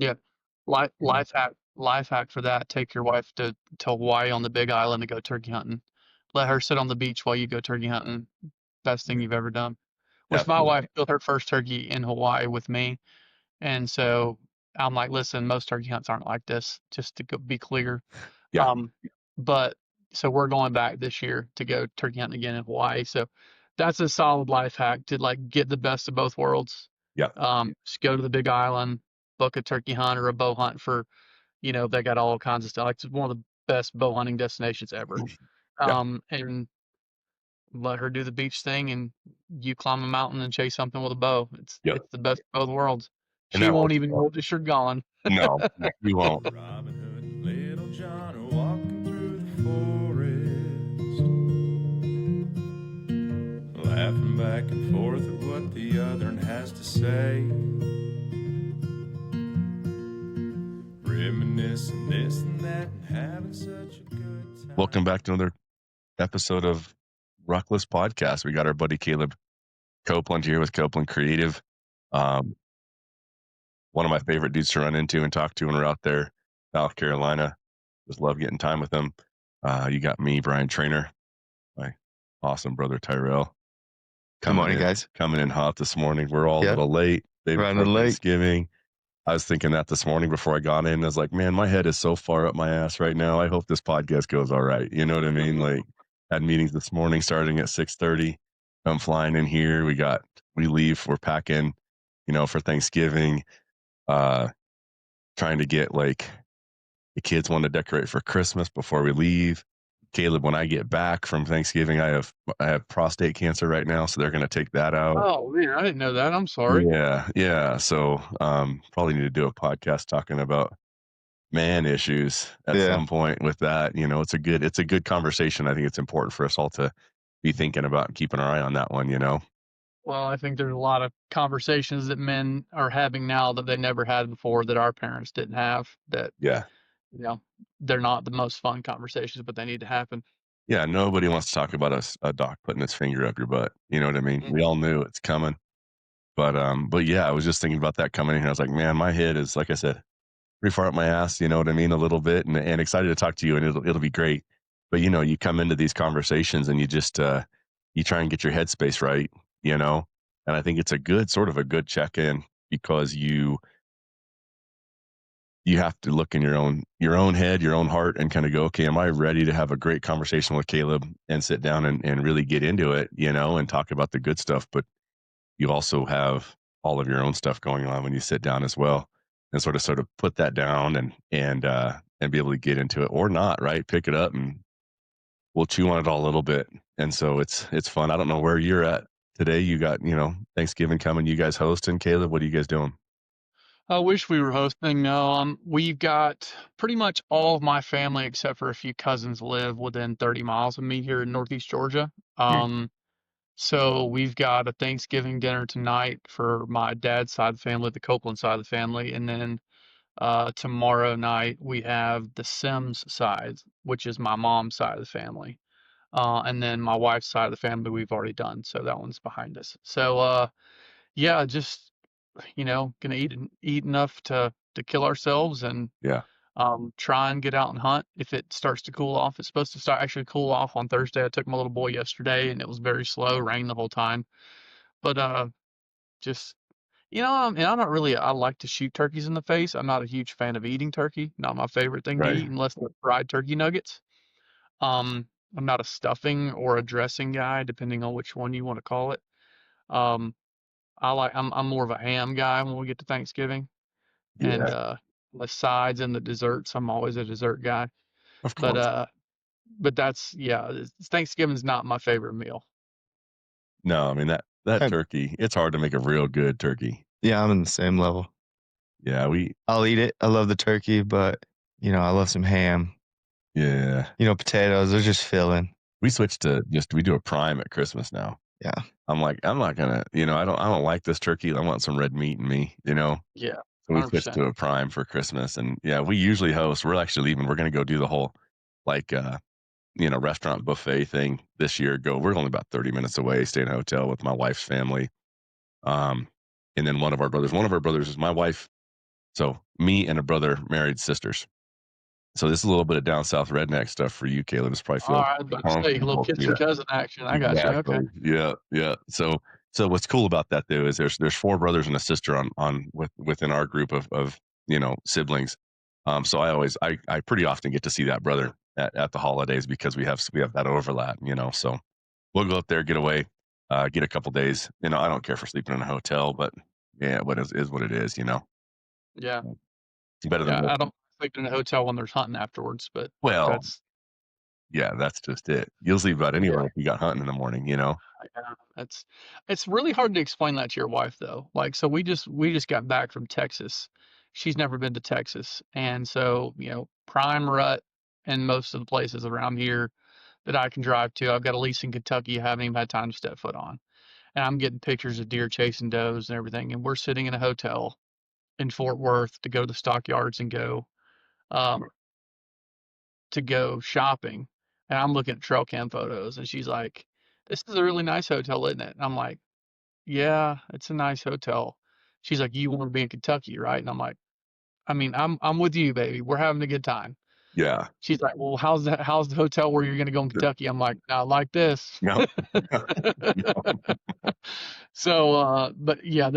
Yeah. Life hack for that. Take your wife to Hawaii on the Big Island to go turkey hunting. Let her sit on the beach while you go turkey hunting. Best thing you've ever done. Which my Absolutely. wife killed her first turkey in Hawaii with me. And so I'm like, listen, most turkey hunts aren't like this, just to be clear. Yeah. Um, but so we're going back this year to go turkey hunting again in Hawaii. So that's a solid life hack to like get the best of both worlds. Yeah. Just go to the Big Island, book a turkey hunt or a bow hunt for, they got all kinds of stuff. Like, it's one of the best bow hunting destinations ever. Yeah. And let her do the beach thing, and you climb a mountain and chase something with a bow. It's Yeah. it's the best of both worlds. And She that won't works even well. notice you're gone. No, we won't. Robin Hood and Little John are walking through the forest, laughing back and forth at what the other one has to say, reminiscing this and that and having such a good time. Welcome back to another episode of Ruckless Podcast. We got our buddy Caleb Copeland here with Copeland Creative. One of my favorite dudes to run into and talk to when we're out there, South Carolina. Just love getting time with him. You got me, Brian Trainer, my awesome brother Tyrel. Good morning, guys. Coming in hot this morning. We're all a Yeah. little late. Day before Running late. Thanksgiving. I was thinking that this morning before I got in. I was like, man, my head is so far up my ass right now. I hope this podcast goes all right. You know what I mean? Like, had meetings this morning starting at 6:30. I'm flying in here. We leave. We're packing, for Thanksgiving. Trying to get like the kids want to decorate for Christmas before we leave. Caleb, when I get back from Thanksgiving, I have prostate cancer right now, so they're going to take that out. Oh man, I didn't know that. I'm sorry. Yeah. So probably need to do a podcast talking about man issues at some point with that. It's a good conversation. I think it's important for us all to be thinking about and keeping our eye on that one. Well, I think there's a lot of conversations that men are having now that they never had before, that our parents didn't have, that, Yeah. they're not the most fun conversations, but they need to happen. Yeah. Nobody wants to talk about a doc putting its finger up your butt. You know what I mean? Mhm. We all knew it's coming. But yeah, I was just thinking about that coming in here. I was like, man, my head is, like I said, pretty far up my ass, you know what I mean? A little bit, and excited to talk to you, and it'll be great. But you come into these conversations and you just you try and get your headspace right, and I think it's a good check-in, because you have to look in your own head, your own heart, and kind of go, okay, am I ready to have a great conversation with Caleb and sit down and really get into it, and talk about the good stuff. But you also have all of your own stuff going on when you sit down as well, and sort of put that down and be able to get into it, or not, right? Pick it up and we'll chew on it all a little bit. And so it's fun. I don't know where you're at today. You got, Thanksgiving coming, you guys hosting. Caleb, what are you guys doing? I wish we were hosting. No, we've got pretty much all of my family except for a few cousins live within 30 miles of me here in Northeast Georgia. So we've got a Thanksgiving dinner tonight for my dad's side of the family, the Copeland side of the family, and then tomorrow night we have the Sims side, which is my mom's side of the family. And then my wife's side of the family we've already done, so that one's behind us. So yeah, just gonna eat enough to kill ourselves, and Yeah. try and get out and hunt if it starts to cool off. It's supposed to start actually cool off on Thursday. I took my little boy yesterday and it was very slow, rain the whole time. But just and I like to shoot turkeys in the face. I'm not a huge fan of eating turkey. Not my favorite thing to Right. eat unless they're fried turkey nuggets. I'm not a stuffing or a dressing guy, depending on which one you want to call it. Um, I'm more of a ham guy when we get to Thanksgiving. And Yeah. the sides and the desserts, I'm always a dessert guy. Of But course. that's, Thanksgiving's not my favorite meal. No, I mean that turkey, it's hard to make a real good turkey. Yeah, I'm in the same level. Yeah, I'll eat it. I love the turkey, but I love some ham. Yeah. Potatoes, they're just filling. We switched to we do a prime at Christmas now. Yeah. I'm like, I'm not gonna, I don't like this turkey. I want some red meat in me, Yeah, So we switched 100%. to a prime for Christmas, and yeah, we usually host. We're actually leaving. We're gonna go do the whole, like, restaurant buffet thing this year. We're only about 30 minutes away. Stay in a hotel with my wife's family, and then one of our brothers. One of our brothers is my wife. So me and a brother married sisters. So this is a little bit of down south redneck stuff for you, Caleb. This probably All feels right, I was about to say a little comfortable to kissing you. cousin action. I got you. Okay. Exactly. Yeah, yeah. So what's cool about that though is there's four brothers and a sister within our group of siblings. So I pretty often get to see that brother at the holidays because we have that overlap. So we'll go up there, get away, get a couple days. I don't care for sleeping in a hotel, but yeah, what is what it is. Yeah. It's better than Yeah. I nothing. don't sleep in a hotel when there's hunting afterwards, but Well, that's yeah, that's just it. You'll sleep about yeah. anywhere if you got hunting in the morning. Yeah, it's really hard to explain that to your wife though. Like, so we just got back from Texas. She's never been to Texas, and so prime rut in most of the places around here that I can drive to. I've got a lease in Kentucky I haven't even had time to step foot on, and I'm getting pictures of deer chasing does and everything. And we're sitting in a hotel in Fort Worth to go to the stockyards and um, go shopping, and I'm looking at trail cam photos, and she's like, "This is a really nice hotel, isn't it?" And I'm like, yeah, it's a nice hotel. She's like, you want to be in Kentucky, right? And I'm like, I mean, I'm with you, baby. We're having a good time. Yeah. She's like, well, how's the hotel where you're gonna go in Kentucky? I'm like, not like this. No. So, but yeah,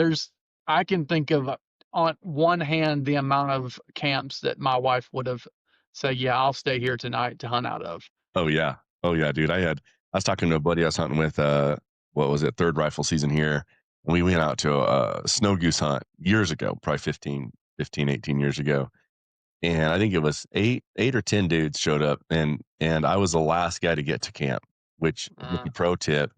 I can think of on one hand the amount of camps that my wife would have said, yeah, I'll stay here tonight to hunt out of. Oh yeah. Oh yeah, dude. I was talking to a buddy I was hunting with what was it, third rifle season here. And we went out to a snow goose hunt years ago, probably 18 years ago. And I think it was eight or 10 dudes showed up and I was the last guy to get to camp, which with the pro tip,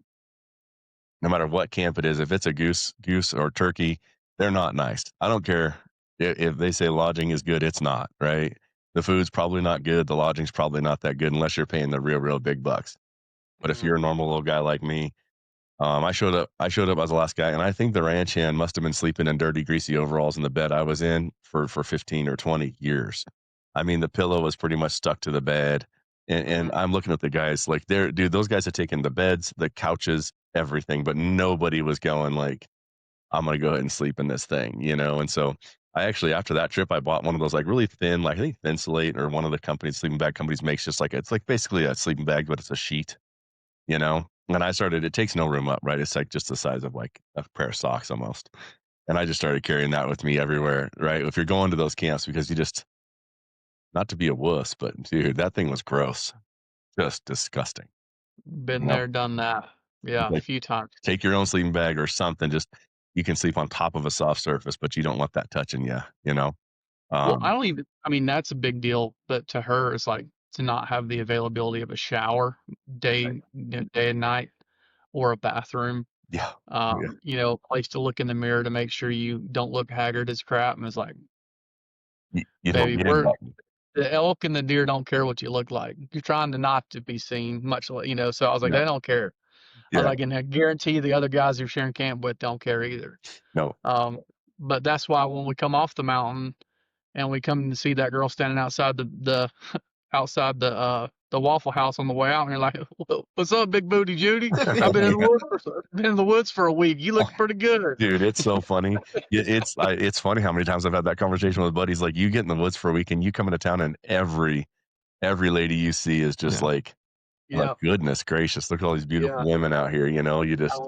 no matter what camp it is, if it's a goose or turkey, they're not nice. I don't care if they say lodging is good, it's not, right? The food's probably not good, the lodging's probably not that good unless you're paying the real big bucks. But if Mm-hmm. you're a normal little guy like me, I showed up as the last guy, and I think the ranch hand must have been sleeping in dirty, greasy overalls in the bed I was in for 15 or 20 years. I mean, the pillow was pretty much stuck to the bed. And I'm looking at the guys like dude, those guys had taken the beds, the couches, everything, but nobody was going like, I'm gonna go ahead and sleep in this thing. And so I actually after that trip I bought one of those like really thin, like I think Thinsulate or one of the companies, sleeping bag companies makes just like it's like basically a sleeping bag, but it's a sheet. And it takes no room up, right? It's like just the size of like a pair of socks almost. And I just started carrying that with me everywhere, right? If you're going to those camps, because not to be a wuss, but dude, that thing was gross, just disgusting. Been You know, there, done that. Yeah, a like few times. take your own sleeping bag or something. Just you can sleep on top of a soft surface, but you don't want that touching you. You know. Well, I Um, don't even, I mean, that's a big deal, but to her, it's like to not have the availability of a shower right. day and night or a bathroom, Yeah. Oh, yeah. a place to look in the mirror to make sure you don't look haggard as crap. And it's like, You don't baby, get it. the elk and the deer don't care what you look like. You're trying to not to be seen much like, so I was like, Yeah. they don't care. I was Yeah. like, and I guarantee the other guys you're sharing camp with don't care either. No. But that's why when we come off the mountain, and we come to see that girl standing outside the outside the Waffle House on the way out, and you're like, "What's up, Big Booty Judy? I've been in the woods for a week. You look pretty good." Dude, it's so funny. It's funny how many times I've had that conversation with buddies. Like you get in the woods for a week and you come into town and every lady you see is just Yeah. like Yeah, goodness gracious, look at all these beautiful yeah. women out here. You just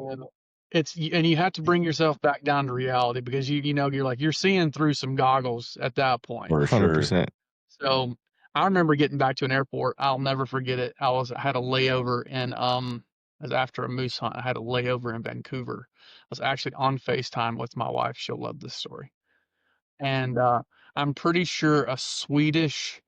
And you have to bring yourself back down to reality because you're like you're seeing through some goggles at that point. for sure. 100%. So I remember getting back to an airport. I'll never forget it. I had a layover in it was after a moose hunt. I had a layover in Vancouver. I was actually on FaceTime with my wife. She'll love this story. And I'm pretty sure a Swedish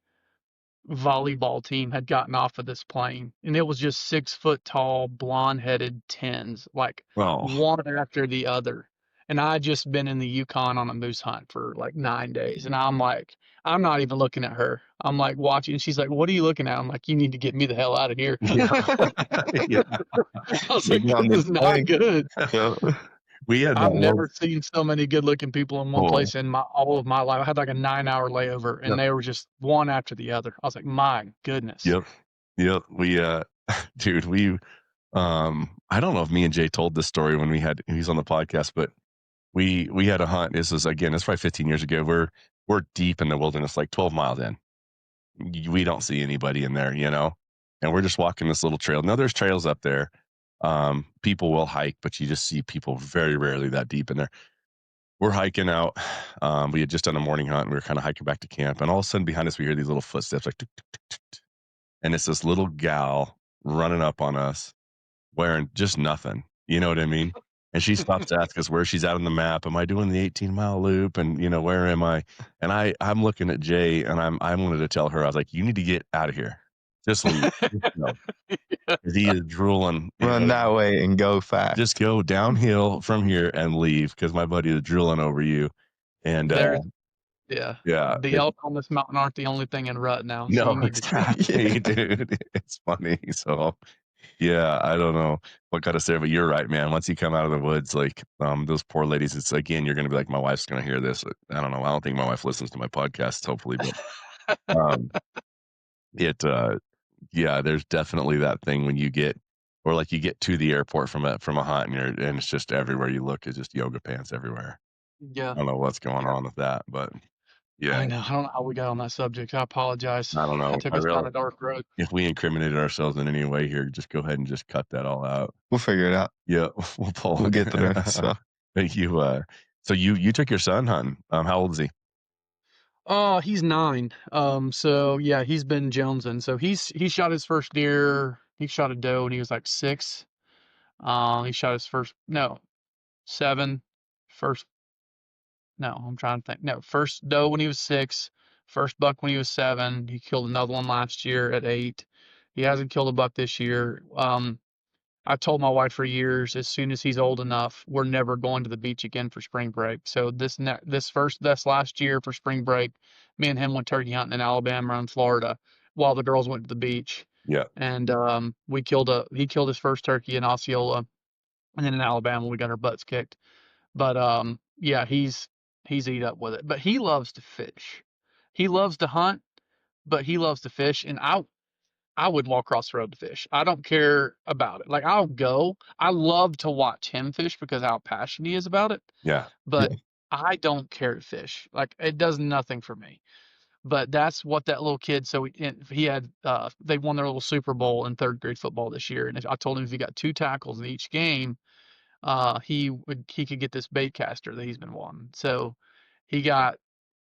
volleyball team had gotten off of this plane, and it was just 6 foot tall, blonde headed tens, like Oh, one after the other. And I just been in the Yukon on a moose hunt for like 9 days, and I'm like, I'm not even looking at her. I'm like watching, and she's like, "What are you looking at?" I'm like, "You need to get me the hell out of here." yeah. Yeah. I was like, Maybe on "This this is not plane. good." Yeah. We had I've one. never seen so many good-looking people in one Oh, place in my all of my life. I had like a 9 hour layover, and yep, they were just one after the other. I was like, "My goodness." yep, yep. We dude, I don't know if me and Jay told this story when he's on the podcast, but we had a hunt. This was again, it's probably 15 years ago. we're deep in the wilderness, like 12 miles in. We don't see anybody in there, and we're just walking this little trail. Now there's trails up there. People will hike, but you just see people very rarely that deep in there. We're hiking out. We had just done a morning hunt and we were kind of hiking back to camp. And all of a sudden behind us, we hear these little footsteps like, tuk, tuk, tuk, tuk, tuk. And it's this little gal running up on us wearing just nothing. You know what I mean? And she stops to ask us where she's at on the map. Am I doing the 18-mile loop? And where am I? And I'm looking at Jay, and I wanted to tell her, I was like, you need to get out of here. Just leave. Just go. 'Cause he is drooling. Run that way and go fast. Just go downhill from here and leave, because my buddy is drooling over you. And Yeah. yeah, The elk on this mountain aren't the only thing in rut now, so no, you need to try. exactly, dude. It's funny. So yeah, I don't know what gotta say, but you're right, man. Once you come out of the woods, like those poor ladies, it's again, you're gonna be like, my wife's gonna hear this. I don't know. I don't think my wife listens to my podcasts, hopefully, but um it yeah, there's definitely that thing when you get, or like you get to the airport from a hunt, and it's just everywhere you look is just yoga pants everywhere. Yeah. I don't know what's going on with that, but yeah, I know. I don't know how we got on that subject. I apologize. I don't know. I took us Tyrel, down a dark road. if we incriminated ourselves in any way here, just go ahead and just cut that all out. We'll figure it out. Yeah, we'll pull. We'll get through it. So Thank you. So you took your son hunting. How old is he? He's 9. So yeah, he's been jonesing. So he shot his first deer. He shot a doe when he was like 6. He shot his first, no, 7. First, no, I'm trying to think. No, first doe when he was 6. First buck when he was 7. He killed another one last year at 8. He hasn't killed a buck this year. I've told my wife for years, as soon as he's old enough, we're never going to the beach again for spring break. So this last year for spring break, me and him went turkey hunting in Alabama and Florida while the girls went to the beach. Yeah, And he killed his first turkey in Osceola, and then in Alabama we got our butts kicked. But yeah, he's eat up with it. But he loves to fish. He loves to hunt, but he loves to fish, and I would walk across the road to fish. I don't care about it. Like, I'll go. I love to watch him fish because how passionate he is about it. yeah, But I don't care to fish. Like, it does nothing for me. But that's what that little kid. So he had they won their little Super Bowl in third grade football this year, and I told him if he got 2 tackles in each game, he could get this bait caster that he's been wanting. So he got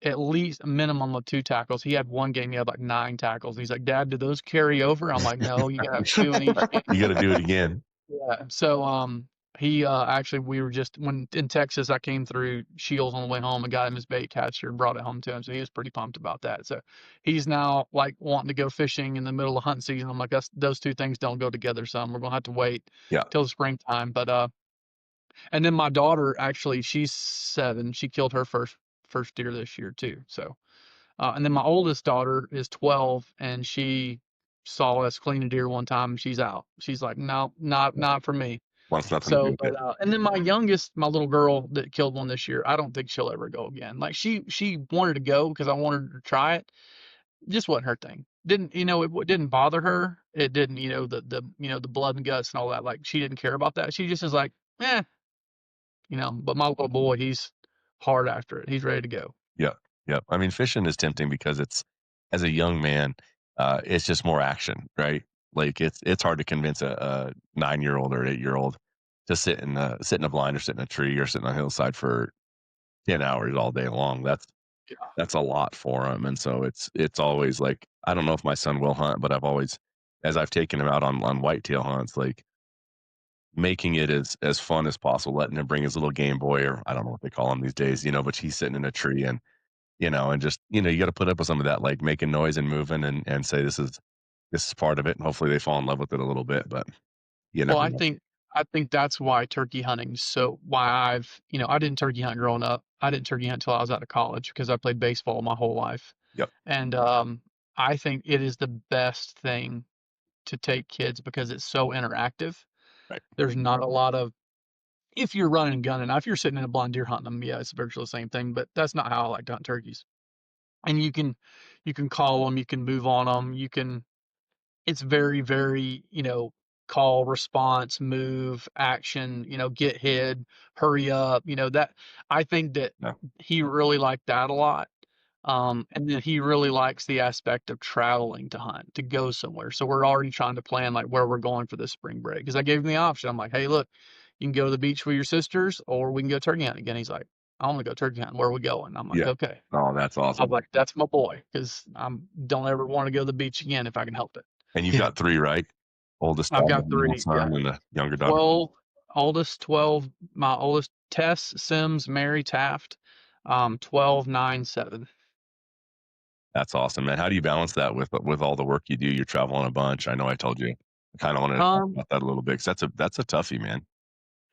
at least a minimum of 2 tackles. He had one game he had like 9 tackles. He's like, Dad, do those carry over? I'm like, no, you gotta have 2 in each game. you got to do it again. Yeah. So he actually we were just when in Texas I came through Shields on the way home and got him his bait catcher and brought it home to him. So he was pretty pumped about that. So he's now like wanting to go fishing in the middle of hunting season. I'm like, those 2 things don't go together, son. We're gonna have to wait Yeah, till the springtime. But and then my daughter, actually, she's 7. She killed her first deer this year too. So, and then my oldest daughter is 12, and she saw us clean a deer one time, and she's out. She's like, no, not for me. wants nothing to do So, with it. and then my youngest, my little girl that killed one this year, I don't think she'll ever go again. Like she wanted to go because I wanted her to try it. Just wasn't her thing. Didn't it didn't bother her. It didn't the blood and guts and all that. Like she didn't care about that. She just is like, eh, but my little boy, he's hard after it. He's ready to go. Yeah, yeah. I mean, fishing is tempting because as a young man, it's just more action, right? Like it's hard to convince a 9-year-old or 8-year-old to sit in a blind or sit in a tree or sit on a hillside for 10 hours all day long. Yeah. That's a lot for them, and so it's always like, I don't know if my son will hunt, but as I've taken him out on whitetail hunts, like making it as fun as possible, letting him bring his little Game Boy, or I don't know what they call them these days, but he's sitting in a tree, and just, you got to put up with some of that, like making noise and moving, and say this is part of it, and hopefully they fall in love with it a little bit, but you Well, never I know. think I think that's why turkey hunting. So why I didn't turkey hunt growing up. I didn't turkey hunt until I was out of college because I played baseball my whole life. Yep. And I think it is the best thing to take kids because it's so interactive. Right. There's not a lot of if you're running and gunning. Now, if you're sitting in a blind deer hunting them, yeah, it's virtually the same thing. But that's not how I like to hunt turkeys. And you can call them, you can move on them, you can. It's very, very, call, response, move, action, get hid, hurry up, that I think that No. he really liked that a lot. And then he really likes the aspect of traveling to hunt, to go somewhere. So we're already trying to plan like where we're going for this spring break. Because I gave him the option. I'm like, hey, look, you can go to the beach with your sisters, or we can go turkey hunting again. He's like, I want to go turkey hunting. Where are we going? I'm like, Yeah. okay. Oh, that's I was awesome. like, that's my boy, because I don't ever want to go to the beach again if I can help it. And you've Yeah. got 3, right? Oldest I've son, the got middle three, yeah, son, and the younger daughter. 12, oldest 12, my oldest Tess, Sims, Mary Taft, 12, 9, 7. That's awesome, man. How do you balance that with all the work you do? You're traveling a bunch. I know I told you. I kind of wanted to talk Um, about that a little bit, 'cause that's a toughie, man.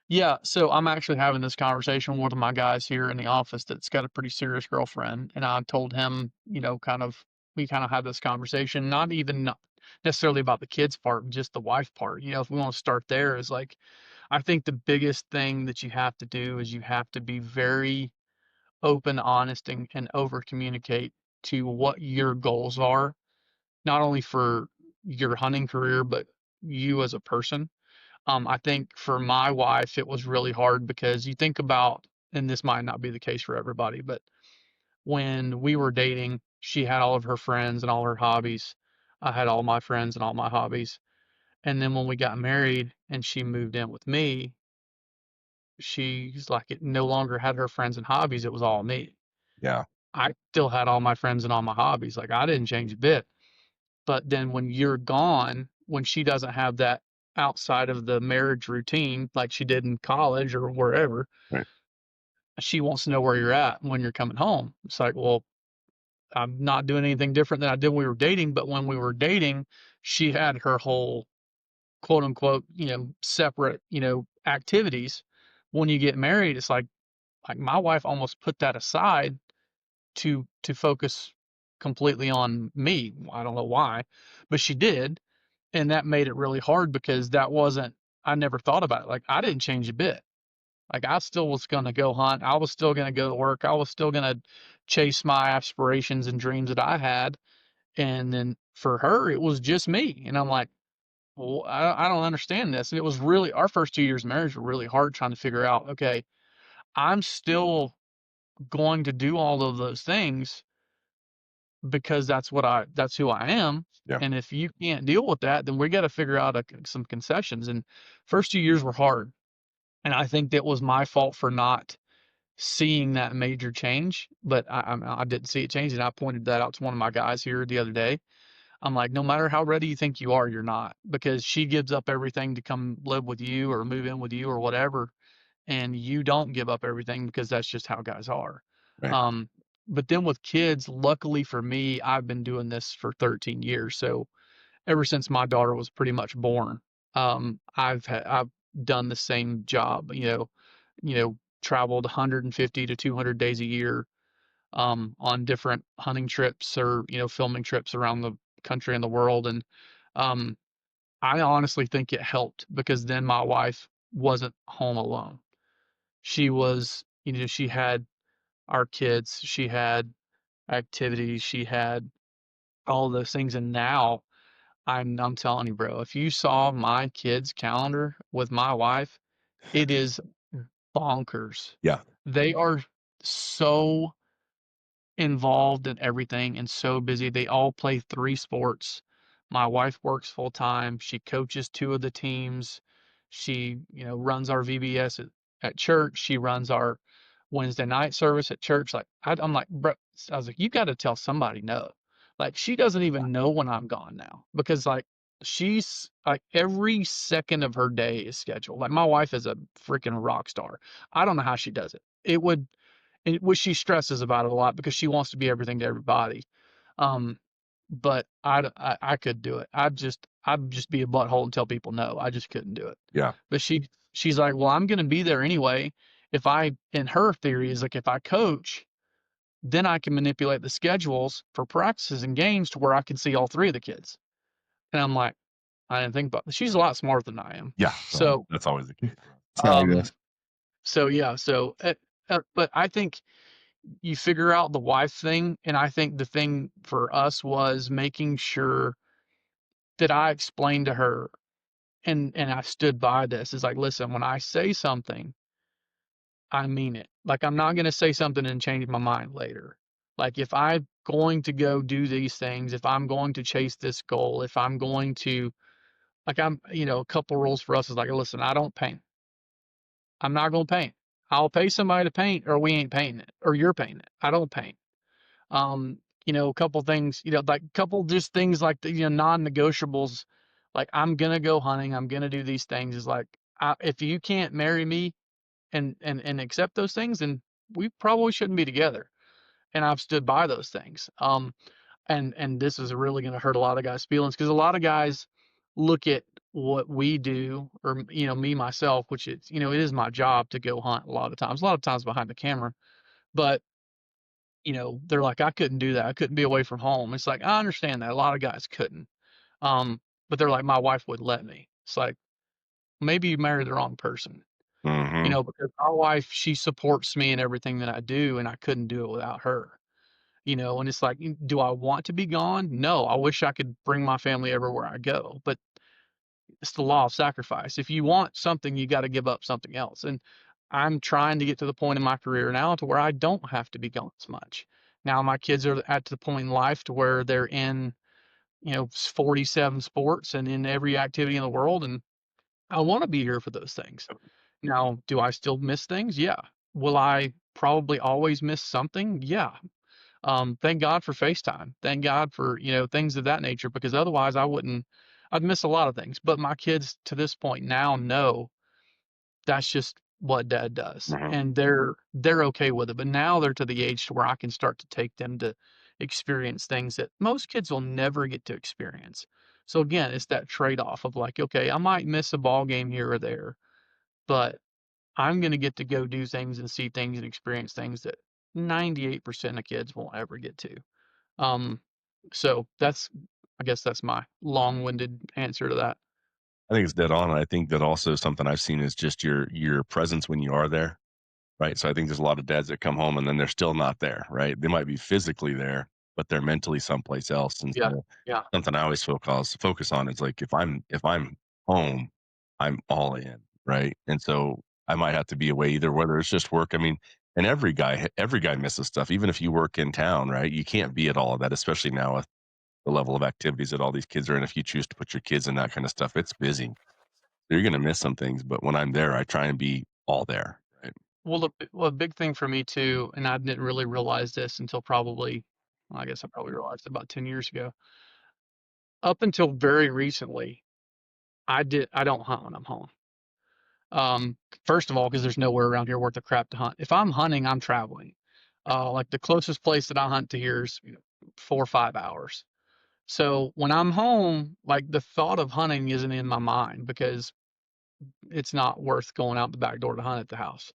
Yeah, so I'm actually having this conversation with one of my guys here in the office that's got a pretty serious girlfriend, and I told him, we kind of had this conversation, not necessarily about the kids part, just the wife part. If we want to start there, is like, I think the biggest thing that you have to do is you have to be very open, honest, and over communicate to what your goals are, not only for your hunting career, but you as a person. I think for my wife, it was really hard because you think about, and this might not be the case for everybody, but when we were dating, she had all of her friends and all her hobbies. I had all my friends and all my hobbies. And then when we got married and she moved in with me, she's like, it no longer had her friends and hobbies. It was all me. Yeah, I still had all my friends and all my hobbies. Like, I didn't change a bit. But then when you're gone, when she doesn't have that outside of the marriage routine like she did in college or wherever, right. she wants to know where you're at when you're coming home. It's like, well, I'm not doing anything different than I did when we were dating. But when we were dating, she had her whole quote unquote, separate, activities. When you get married, it's like my wife almost put that aside to focus completely on me. I don't know why, but she did. And that made it really hard because that wasn't, I never thought about it. Like, I didn't change a bit. Like, I still was going to go hunt. I was still going to go to work. I was still going to chase my aspirations and dreams that I had. And then for her, it was just me. And I'm like, well, I don't understand this. And it was really, our first 2 years of marriage were really hard trying to figure out, okay, I'm still going to do all of those things because that's who I am. Yeah, And if you can't deal with that, then we got to figure out some concessions. And first 2 years were hard. And I think that was my fault for not seeing that major change, but I didn't see it change. And I pointed that out to one of my guys here the other day. I'm like, no matter how ready you think you are, you're not, because she gives up everything to come live with you or move in with you or whatever, and you don't give up everything because that's just how guys are. right. Um, but then with kids, luckily for me, I've been doing this for 13 years. So ever since my daughter was pretty much born, I've done the same job. Traveled 150 to 200 days a year, on different hunting trips or filming trips around the country and the world. And um, I honestly think it helped because then my wife wasn't home alone. She had our kids, she had activities, she had all those things. And now I'm telling you, bro, if you saw my kids' calendar with my wife, it is bonkers. Yeah, They are so involved in everything and so busy. They all play 3 sports. My wife works full time. She coaches 2 of the teams. She, runs our VBS at church. She runs our Wednesday night service at church. Like, I'm like, bro, I was like, you got to tell somebody no. Like, she doesn't even know when I'm gone now because, like, she's like, every second of her day is scheduled. Like, my wife is a freaking rock star. I don't know how she does it. Which she stresses about it a lot because she wants to be everything to everybody. Um, but I could do it. I'd just be a butthole and tell people no. I just couldn't do it. yeah, But she's like, well, I'm gonna be there anyway. In her theory is like, if I coach, then I can manipulate the schedules for practices and games to where I can see all 3 of the kids. And I'm like, I didn't think about. She's a lot smarter than I am. yeah. So So that's always the case. That's how it um, goes. so yeah. But I think you figure out the wife thing, and I think the thing for us was making sure that I explained to her, and I stood by this, is like, listen, when I say something, I mean it. Like, I'm not going to say something and change my mind later. Like if I'm going to go do these things, if I'm going to chase this goal, if I'm going to like a couple rules for us is like, listen, I don't paint. I'm not going to paint. I'll pay somebody to paint or we ain't painting it or you're painting it. I don't paint. A couple things, like a couple just things like the, non-negotiables. Like I'm gonna go hunting. I'm gonna do these things. Is like if you can't marry me and accept those things, then we probably shouldn't be together. And I've stood by those things. And this is really gonna hurt a lot of guys' feelings because a lot of guys look at what we do, or me myself, which is it is my job to go hunt a lot of times behind the camera, but they're like, I couldn't do that. I couldn't be away from home. It's like, I understand that. A lot of guys couldn't. Um, but they're like, my wife would let me. It's like, maybe you married the wrong person, Mm-hmm. because my wife, she supports me in everything that I do, and I couldn't do it without her, and it's like, do I want to be gone? No, I wish I could bring my family everywhere I go, but it's the law of sacrifice. If you want something, you got to give up something else. And I'm trying to get to the point in my career now to where I don't have to be gone as much. Now my kids are at the point in life to where they're in, 47 sports and in every activity in the world, and I want to be here for those things. Now, do I still miss things? Yeah. Will I probably always miss something? Yeah. Thank God for FaceTime. Thank God for, things of that nature, because otherwise I'd miss a lot of things. But my kids to this point now know that's just what dad does. Mm-hmm. And they're okay with it. But now they're to the age to where I can start to take them to experience things that most kids will never get to experience. So again, it's that trade-off of like, okay, I might miss a ball game here or there, but I'm going to get to go do things and see things and experience things that 98% of kids won't ever get to. Um, so I guess that's my long-winded answer to that. I think it's dead on. I think that also something I've seen is just your presence when you are there, right? So I think there's a lot of dads that come home and then they're still not there, right? They might be physically there, but they're mentally someplace else. And Yeah. so Yeah. something I always focus on is like if I'm home, I'm all in, right? And so I might have to be away either, whether it's just work. I mean, and every guy misses stuff, even if you work in town, right? You can't be at all of that, especially now with the level of activities that all these kids are in. If you choose to put your kids in that kind of stuff, it's busy. You're gonna miss some things, but when I'm there, I try and be all there, right? Well, a big thing for me too, and I didn't really realize this until probably, well, I guess I probably realized it about 10 years ago. Up until very recently, I don't hunt when I'm home. Um, First of all, because there's nowhere around here worth a crap to hunt. If I'm hunting, I'm traveling. Like the closest place that I hunt to here is 4 or 5 hours. So when I'm home, like the thought of hunting isn't in my mind because it's not worth going out the back door to hunt at the house.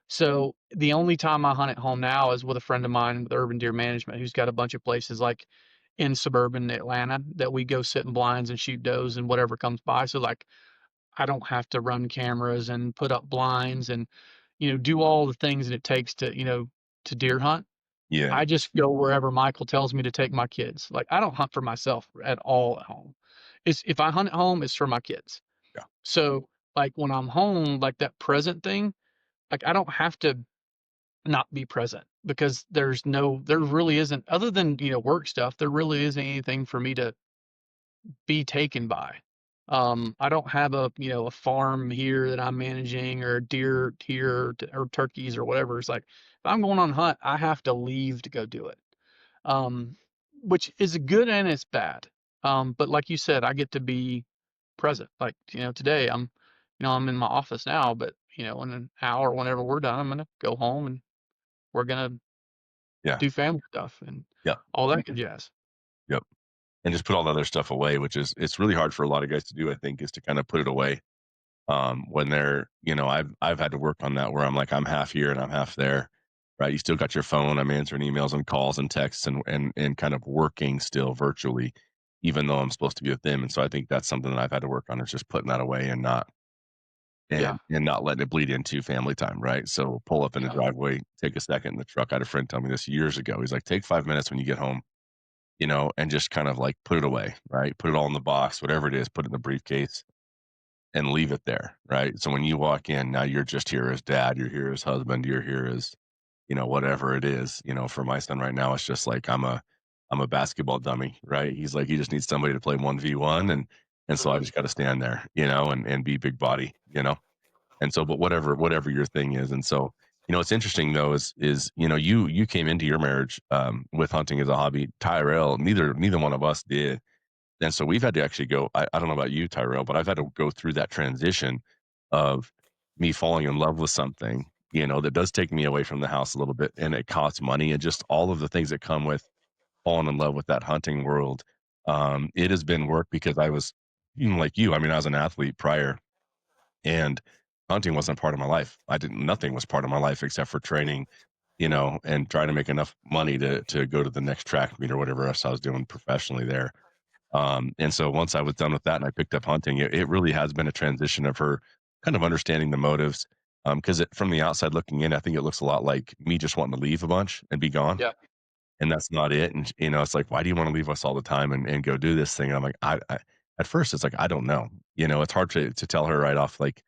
So the only time I hunt at home now is with a friend of mine with Urban Deer Management who's got a bunch of places like in suburban Atlanta that we go sit in blinds and shoot does and whatever comes by. So like I don't have to run cameras and put up blinds and do all the things that it takes to to deer hunt. Yeah, I just go wherever Michael tells me to take my kids. Like I don't hunt for myself at all at home. It's if I hunt at home, it's for my kids. yeah, So like when I'm home, like that present thing, like I don't have to not be present because there really isn't, other than work stuff, there really isn't anything for me to be taken by. I don't have a farm here that I'm managing or deer here or turkeys or whatever. It's like if I'm going on a hunt, I have to leave to go do it. um, which is good and it's bad. But like you said, I get to be present. Like, today I'm in my office now, but in an hour, whenever we're done, I'm gonna go home and we're gonna yeah, do family stuff and yeah, all that good jazz. yep. And just put all the other stuff away, which is it's really hard for a lot of guys to do, I think, is to kind of put it away. When they're, I've had to work on that where I'm like, I'm half here and I'm half there, right? You still got your phone. I'm answering emails and calls and texts and kind of working still virtually, even though I'm supposed to be with them. And so I think that's something that I've had to work on is just putting that away and not Yeah, and not letting it bleed into family time, right? So pull up in the yeah, driveway, take a second in the truck. I had a friend tell me this years ago. He's like, take 5 minutes when you get home, and just kind of like put it away, right? Put it all in the box, whatever it is, put it in the briefcase and leave it there, right? So when you walk in, now you're just here as dad, you're here as husband, you're here as, whatever it is, for my son right now, it's just like I'm a basketball dummy, right? He's like, he just needs somebody to play 1v1 and so I Mhm. just got to stand there, and be big body, and so, but whatever your thing is, and so, what's interesting though is you came into your marriage with hunting as a hobby. Tyrell, neither one of us did, and so we've had to actually go. I don't know about you, Tyrell, but I've had to go through that transition of me falling in love with something, that does take me away from the house a little bit, and it costs money, and just all of the things that come with falling in love with that hunting world. It has been work because I was like you. I mean, I was an athlete prior, and hunting wasn't part of my life. I didn't Nothing was part of my life except for training, and trying to make enough money to go to the next track meet or whatever else I was doing professionally there. And so once I was done with that and I picked up hunting, it really has been a transition of her kind of understanding the motives. Because from the outside looking in, I think it looks a lot like me just wanting to leave a bunch and be gone. Yeah. And that's not it. And it's like, why do you want to leave us all the time and go do this thing? And I'm like, at first it's like, I don't know. It's hard to tell her right off, like,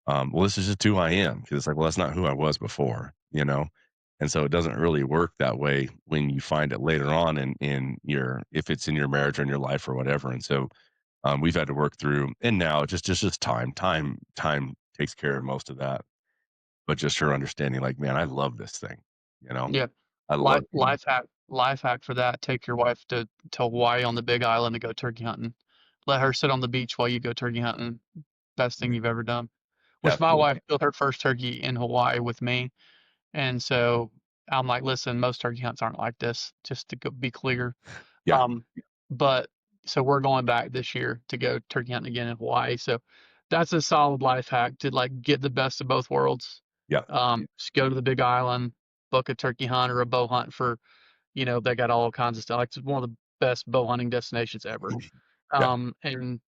well, this is just who I am. Because it's like, well, that's not who I was before, And so it doesn't really work that way when you find it later on in your, if it's in your marriage or in your life or whatever. And so we've had to work through, and now just time takes care of most of that. But just her understanding, like, man, I love this thing, you know, Yeah. I love it. Life hack for that, take your wife to Hawaii on the Big Island to go turkey hunting. Let her sit on the beach while you go turkey hunting. Best thing you've ever done. Which my Definitely. wife killed her first turkey in Hawaii with me, and so I'm like, "Listen, most turkey hunts aren't like this," just to be clear. Yeah, Um, but so we're going back this year to go turkey hunting again in Hawaii. So that's a solid life hack to like get the best of both worlds. yeah, Just go to the Big Island, book a turkey hunt or a bow hunt for, they got all kinds of stuff. Like, it's one of the best bow hunting destinations ever. yeah, And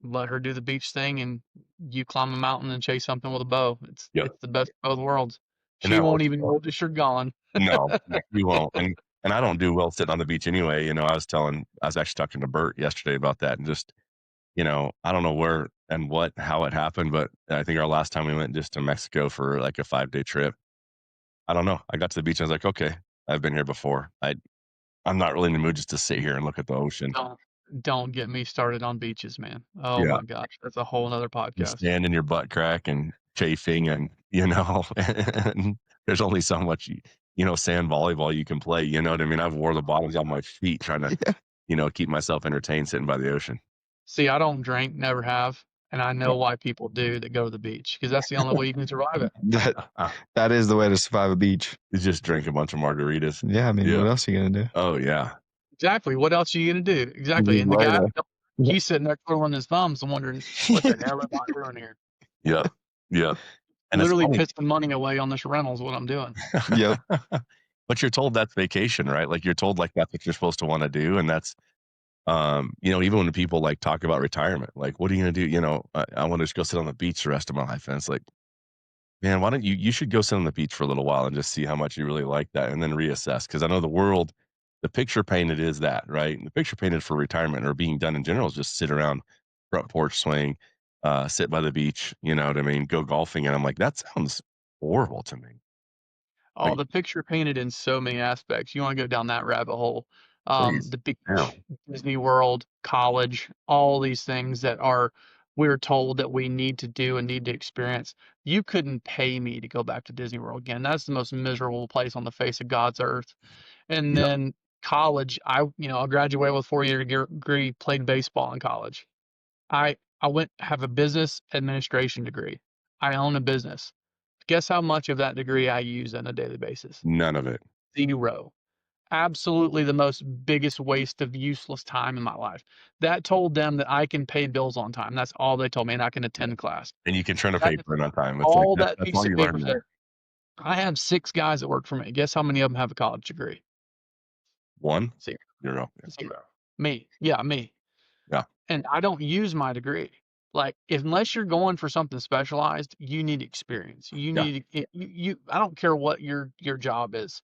let her do the beach thing, and you climb a mountain and chase something with a bow. It's yeah. it's the best of both worlds. And She that won't works even well. notice you're gone. No, no, you won't. And I don't do well sitting on the beach anyway. I was actually talking to Bert yesterday about that, and just, I don't know where and how it happened, but I think our last time we went just to Mexico for like a 5-day trip. I don't know. I got to the beach and I was like, okay, I've been here before. I'm not really in the mood just to sit here and look at the ocean. Don't don't get me started on beaches, man. Oh Yeah. my gosh, that's a whole nother And podcast. stand in your butt crack and chafing and, and there's only so much, sand volleyball you can play. You know what I mean? I've wore the bottoms on my feet trying to, Yeah. keep myself entertained sitting by the ocean. See, I don't drink, never have, and I Yeah. know why people do that go to the beach because that's the only way you can survive it. That that is the way to survive a beach. You just drink a bunch of margaritas. Yeah, I mean, Yeah. what else are you gonna do? Oh yeah. Exactly. What else are you gonna do? Exactly. Just And the lay guy, there. Yeah. he's sitting there twiddling his thumbs and wondering, what the hell am I doing here? Yeah. Yeah. And it's Literally funny. pissing money away on this rental is what I'm doing. Yep. But you're told that's vacation, right? Like, you're told, like, that's what you're supposed to wanna do, and that's, even when people, like, talk about retirement, like, "What are you gonna do?" "I wanna just go sit on the beach the rest of my life," and it's like, man, why don't you should go sit on the beach for a little while and just see how much you really like that and then reassess. Because I know the picture painted is that, right? And the picture painted for retirement or being done in general is just sit around, front porch swing, sit by the beach, you know what I mean? Go golfing, and I'm like, "That sounds horrible to me." Oh, Like, the picture painted in so many aspects. You wanna go down that rabbit hole. please. The Yeah. beach, Disney World, college, all these things that we're told that we need to do and need to experience. You couldn't pay me to go back to Disney World again. That's the most miserable place on the face of God's earth. And Yeah. then college, I graduated with a 4-year degree, played baseball in college. I went have a business administration degree. I own a business. Guess how much of that degree I use on a daily basis? None of it. 0. Absolutely the most biggest waste of useless time in my life. That told them that I can pay bills on time. That's all they told me, and I can Yeah. attend class. And you can turn a That is paper in on time. It's like all that that's piece all of you paper learn said. there. I have 6 guys that work for me. Guess how many of them have a college degree? 1, 0. 0. Yeah. 0. Me. Yeah, me. Yeah. And I don't use my degree. Like, unless you're going for something specialized, you need experience. You Yeah. need I don't care what your job is.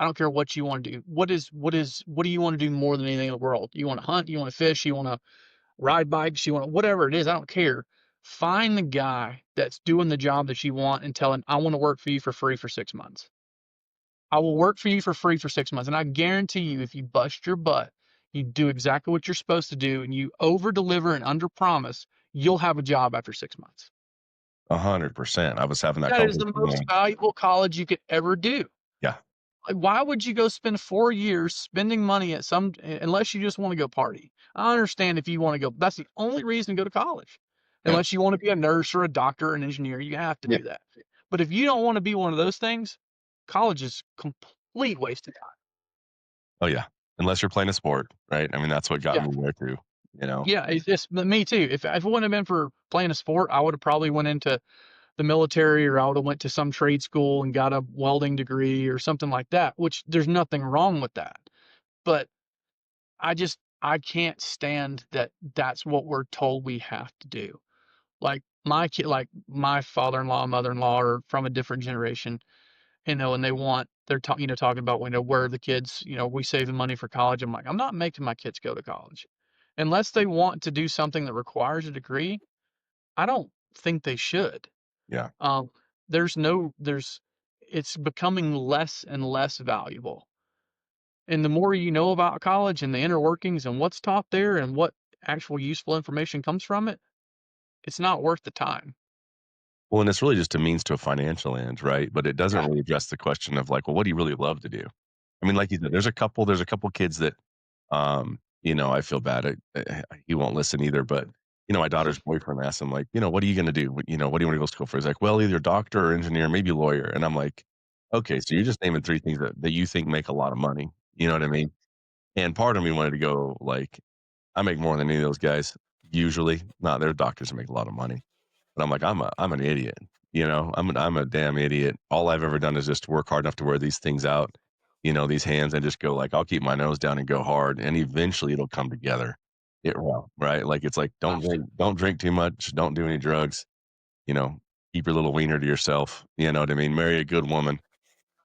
I don't care what you want to do. What do you want to do more than anything in the world? You want to hunt, you want to fish, you want to ride bikes, you want to, whatever it is, I don't care. Find the guy that's doing the job that you want and tell him, I want to work for you for free for 6 months. I will work for you for free for 6 months. And I guarantee you, if you bust your butt, you do exactly what you're supposed to do, and you over deliver and under promise, you'll have a job after 6 months. 100%. I was having that That is the conversation. most valuable college you could ever do. Yeah. Like, why would you go spend 4 years spending money at some, unless you just want to go party? I understand if you want to go, that's the only reason to go to college. Yeah. Unless you want to be a nurse or a doctor or an engineer, you have to Yeah. do that. But if you don't want to be one of those things, college is complete waste of time. Oh yeah. Unless you're playing a sport, right? I mean, that's what got Yeah. me there too, you know? Yeah, it's me too. If it wouldn't have been for playing a sport, I would have probably went into the military, or I would have went to some trade school and got a welding degree or something like that, which there's nothing wrong with that. But I can't stand that that's what we're told we have to do. Like my father-in-law, mother-in-law are from a different generation, and they're talking about, where the kids, we save the money for college. I'm like, I'm not making my kids go to college unless they want to do something that requires a degree. I don't think they should. Yeah. Um, there's no, there's, it's becoming less and less valuable. And the more you know about college and the inner workings and what's taught there and what actual useful information comes from it, it's not worth the time. Well, and it's really just a means to a financial end, right? But it doesn't Yeah. really address the question of like, well, what do you really love to do? I mean, like you said, there's a couple kids that, I feel bad. He won't listen either, but my daughter's boyfriend asked him like, what are you going to do? What do you want to go to school for? He's like, well, either doctor or engineer, maybe lawyer. And I'm like, okay, so you're just naming three things that you think make a lot of money. You know what I mean? And part of me wanted to go like, I make more than any of those guys usually. Not they're doctors that make a lot of money. But I'm like, I'm an idiot. I'm a damn idiot. All I've ever done is just work hard enough to wear these things out, these hands, and just go like, I'll keep my nose down and go hard, and eventually it'll come together. It will, right? Like it's like don't drink too much, don't do any drugs, you know, keep your little wiener to yourself. You know what I mean? Marry a good woman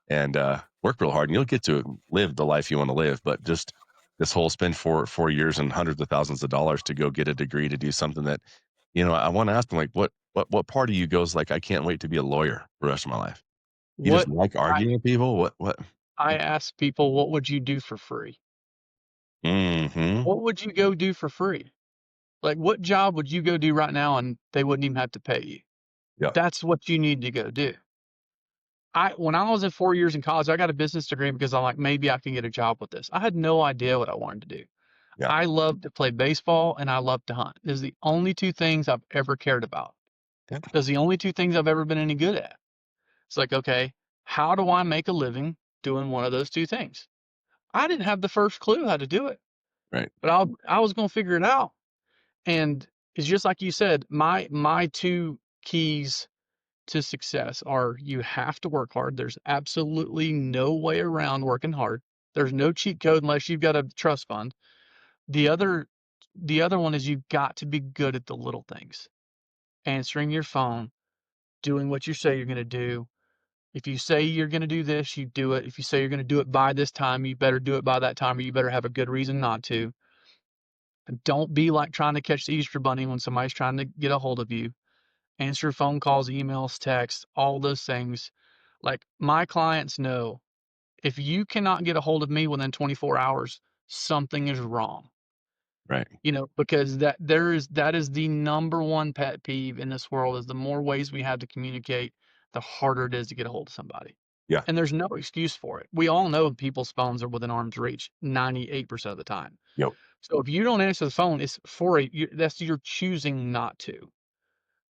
and work real hard, and you'll get to live the life you want to live. But just this whole spend 4 years and hundreds of thousands of dollars to go get a degree to do something that, I want to ask them like, what part of you goes like, I can't wait to be a lawyer for the rest of my life? You just What like I arguing with people? What? I ask people, what would you do for free? Mm-hmm. What would you go do for free? Like, what job would you go do right now and they wouldn't even have to pay you? Yeah. That's what you need to go do. When I was in 4 years in college, I got a business degree because I'm like, maybe I can get a job with this. I had no idea what I wanted to do. Yeah. I love to play baseball and I love to hunt. Those are the only two things I've ever cared about. Yeah. Those are the only two things I've ever been any good at. It's like, okay, how do I make a living doing one of those two things? I didn't have the first clue how to do it, Right. but I was going to figure it out. And it's just like you said, my two keys to success are: you have to work hard. There's absolutely no way around working hard. There's no cheat code unless you've got a trust fund. The other the other one is you've got to be good at the little things. Answering your phone, doing what you say you're going to do. If you say you're going to do this, you do it. If you say you're going to do it by this time, you better do it by that time, or you better have a good reason not to. Don't be like trying to catch the Easter bunny when somebody's trying to get a hold of you. Answer phone calls, emails, texts, all those things. Like, my clients know, if you cannot get a hold of me within 24 hours, something is wrong. Right. Because that is the number one pet peeve in this world: is the more ways we have to communicate, the harder it is to get a hold of somebody. Yeah. And there's no excuse for it. We all know people's phones are within arm's reach 98% of the time. Yep. So if you don't answer the phone, it's that's you're choosing not to.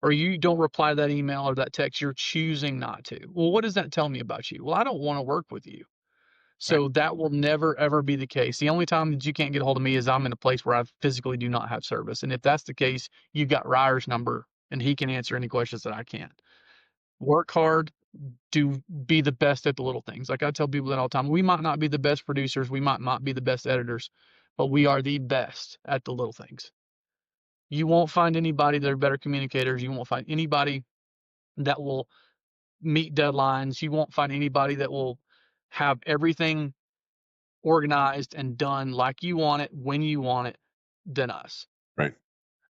Or you don't reply to that email or that text, you're choosing not to. Well, what does that tell me about you? Well, I don't want to work with you. Right. So that will never, ever be the case. The only time that you can't get a hold of me is I'm in a place where I physically do not have service. And if that's the case, you've got Ryer's number and he can answer any questions that I can't. Work hard, be the best at the little things. Like I tell people that all the time. We might not be the best producers, we might not be the best editors, but we are the best at the little things. You won't find anybody that are better communicators. You won't find anybody that will meet deadlines. You won't find anybody that will have everything organized and done like you want it, when you want it, than us. Right.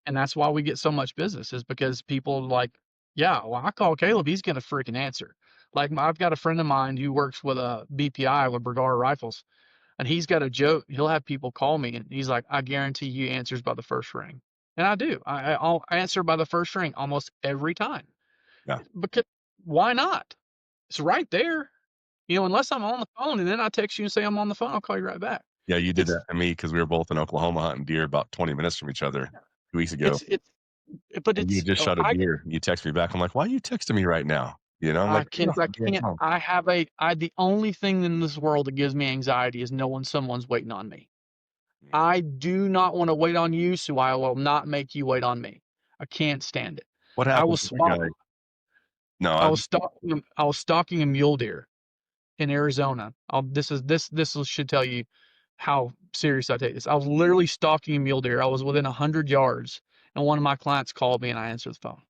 And that's why we get so much business, is because people are like, yeah, well, I call Caleb, he's going to freaking answer. Like I've got a friend of mine who works with a BPI with Bergara Rifles, and he's got a joke. He'll have people call me, and he's like, "I guarantee you answers by the first ring," and I do. I'll answer by the first ring almost every time. Yeah. Because why not? It's right there. Unless I'm on the phone, and then I text you and say I'm on the phone, I'll call you right back. Yeah, you did It's that to me because we were both in Oklahoma hunting deer about 20 minutes from each other 2 weeks ago. it's but And you it's had just oh, shot a deer. You text me back. I'm like, why are you texting me right now? I'm like, I can't. The only thing in this world that gives me anxiety is knowing someone's waiting on me. I do not want to wait on you, so I will not make you wait on me. I can't stand it. what I happened was to that spot, guy? No, I was stalking a mule deer in Arizona. This should tell you how serious I take this. I was literally stalking a mule deer. I was within 100 yards, and one of my clients called me, and I answered the phone.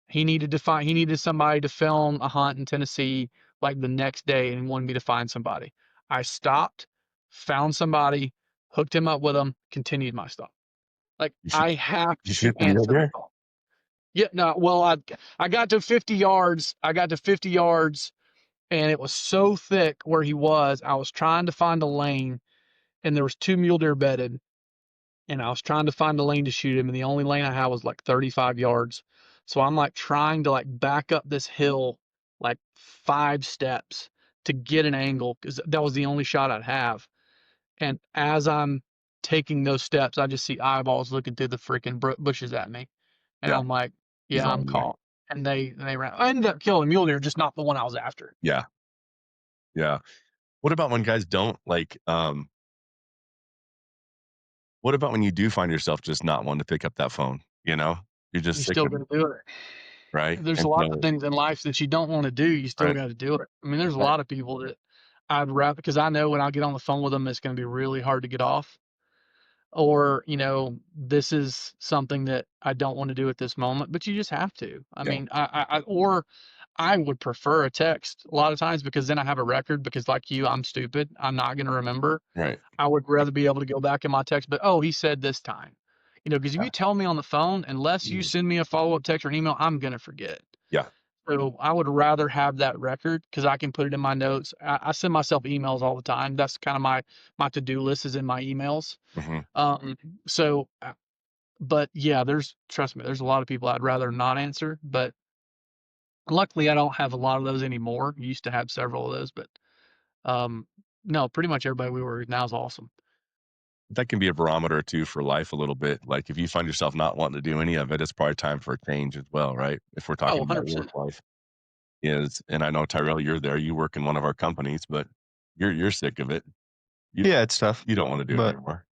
He needed somebody to film a hunt in Tennessee like the next day and wanted me to find somebody. I stopped, found somebody, hooked him up with them, continued my stuff. Like you should I have you to shoot the mule answer the deer? phone. Yeah, no, well, I got to 50 yards. I got to 50 yards and it was so thick where he was. I was trying to find a lane and there was two mule deer bedded and I was trying to find a lane to shoot him and the only lane I had was like 35 yards. So I'm like trying to like back up this hill like 5 steps to get an angle because that was the only shot I'd have. And as I'm taking those steps, I just see eyeballs looking through the freaking bushes at me. And Yeah, I'm like, he's yeah, I'm on there. caught. And they ran. I ended up killing a mule deer, just not the one I was after. Yeah, yeah. What about when guys don't like? What about when you do find yourself just not wanting to pick up that phone? You're just You're sick still of it, gonna do it. right? There's a And lot of so, things in life that you don't want to do. You still right, got to do it. I mean, there's a right, lot of people that I'd rather because I know when I get on the phone with them, it's going to be really hard to get off. Or this is something that I don't want to do at this moment, but you just have to. I yeah, mean, or I would prefer a text a lot of times because then I have a record because like you, I'm stupid. I'm not going to remember. right, I would rather be able to go back in my text, but oh, he said this time. Because if yeah, you tell me on the phone, unless you mhm, send me a follow-up text or an email, I'm going to forget. yeah, So I would rather have that record because I can put it in my notes. I send myself emails all the time. That's kind of my to-do list is in my emails. hmm Um, so, but yeah, trust me, there's a lot of people I'd rather not answer, but luckily I don't have a lot of those anymore. Used to have several of those, but um, no, pretty much everybody we were with now is awesome. that can be a barometer too for life a little bit. Like if you find yourself not wanting to do any of it, it's probably time for a change as well, right? If we're Oh, talking about work 100%. life, and I know Tyrell, you're there, you work in one of our companies, but you're sick of it. You Yeah, it's tough, you don't want to do it but anymore,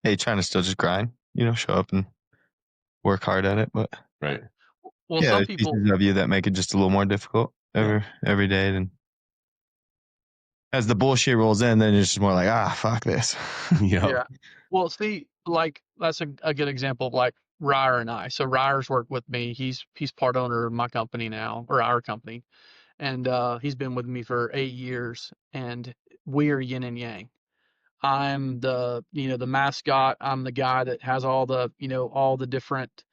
hey, trying to still just grind, show up and work hard at it. But right? Well, yeah, some there's people, pieces of you that make it just a little more difficult Yeah, every day. And as the bullshit rolls in, then it's just more like, fuck this. yeah, yeah. Well, see, like that's a good example of like Ryer and I. So Ryer's worked with me. He's part owner of my company now, or our company, and he's been with me for 8 years, and we are yin and yang. I'm the mascot. I'm the guy that has all the different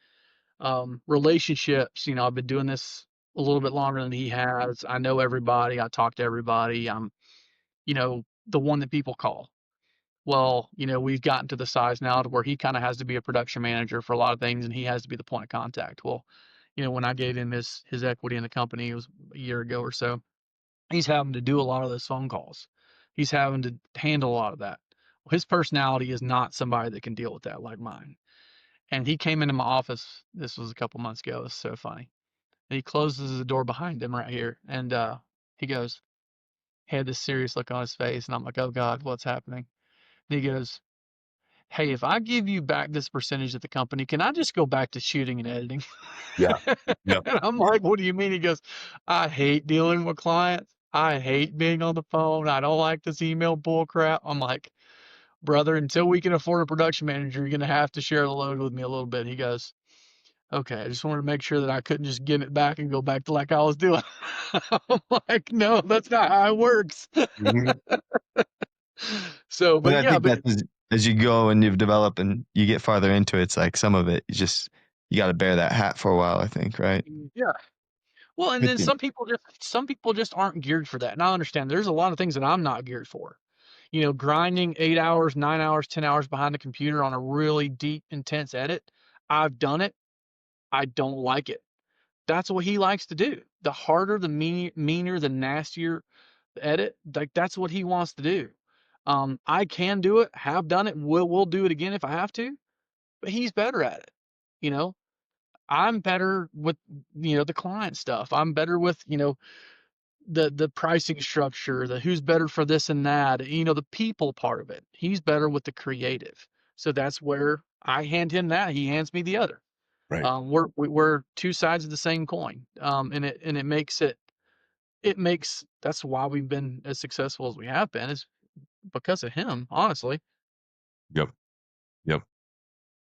relationships. I've been doing this a little bit longer than he has. I know everybody. I talk to everybody. I'm the one that people call. Well, we've gotten to the size now to where he kind of has to be a production manager for a lot of things, and he has to be the point of contact. Well, when I gave him his equity in the company, it was a year ago or so. He's having to do a lot of those phone calls. He's having to handle a lot of that. Well, his personality is not somebody that can deal with that like mine. And he came into my office. This was a couple months ago. It's so funny. And he closes the door behind him right here, and he goes, he had this serious look on his face, and I'm like, oh God, what's happening? And he goes, hey, if I give you back this percentage of the company, can I just go back to shooting and editing? yeah, yeah. And I'm like, what do you mean? He goes, I hate dealing with clients. I hate being on the phone. I don't like this email bull crap. I'm like, brother, until we can afford a production manager, you're going to have to share the load with me a little bit. He goes, okay, I just wanted to make sure that I couldn't just give it back and go back to like I was doing. I'm like, no, that's not how it works. Mhm. So, But but I yeah, think but that's as you go and you've developed and you get farther into it, it's like some of it you got to bear that hat for a while, I think, right? yeah. Well, and then 50. some people just aren't geared for that. And I understand there's a lot of things that I'm not geared for. Grinding 8 hours, 9 hours, 10 hours behind the computer on a really deep, intense edit. I've done it. I don't like it. That's what he likes to do. The harder, the meaner, the nastier the edit, like that's what he wants to do. I can do it, have done it, will do it again if I have to, but he's better at it. You know, I'm better with the client stuff. I'm better with the pricing structure, the who's better for this and that, the people part of it. He's better with the creative. So that's where I hand him that, he hands me the other. Right. We're two sides of the same coin. And it makes that's why we've been as successful as we have been, is because of him, honestly. Yep. Yep.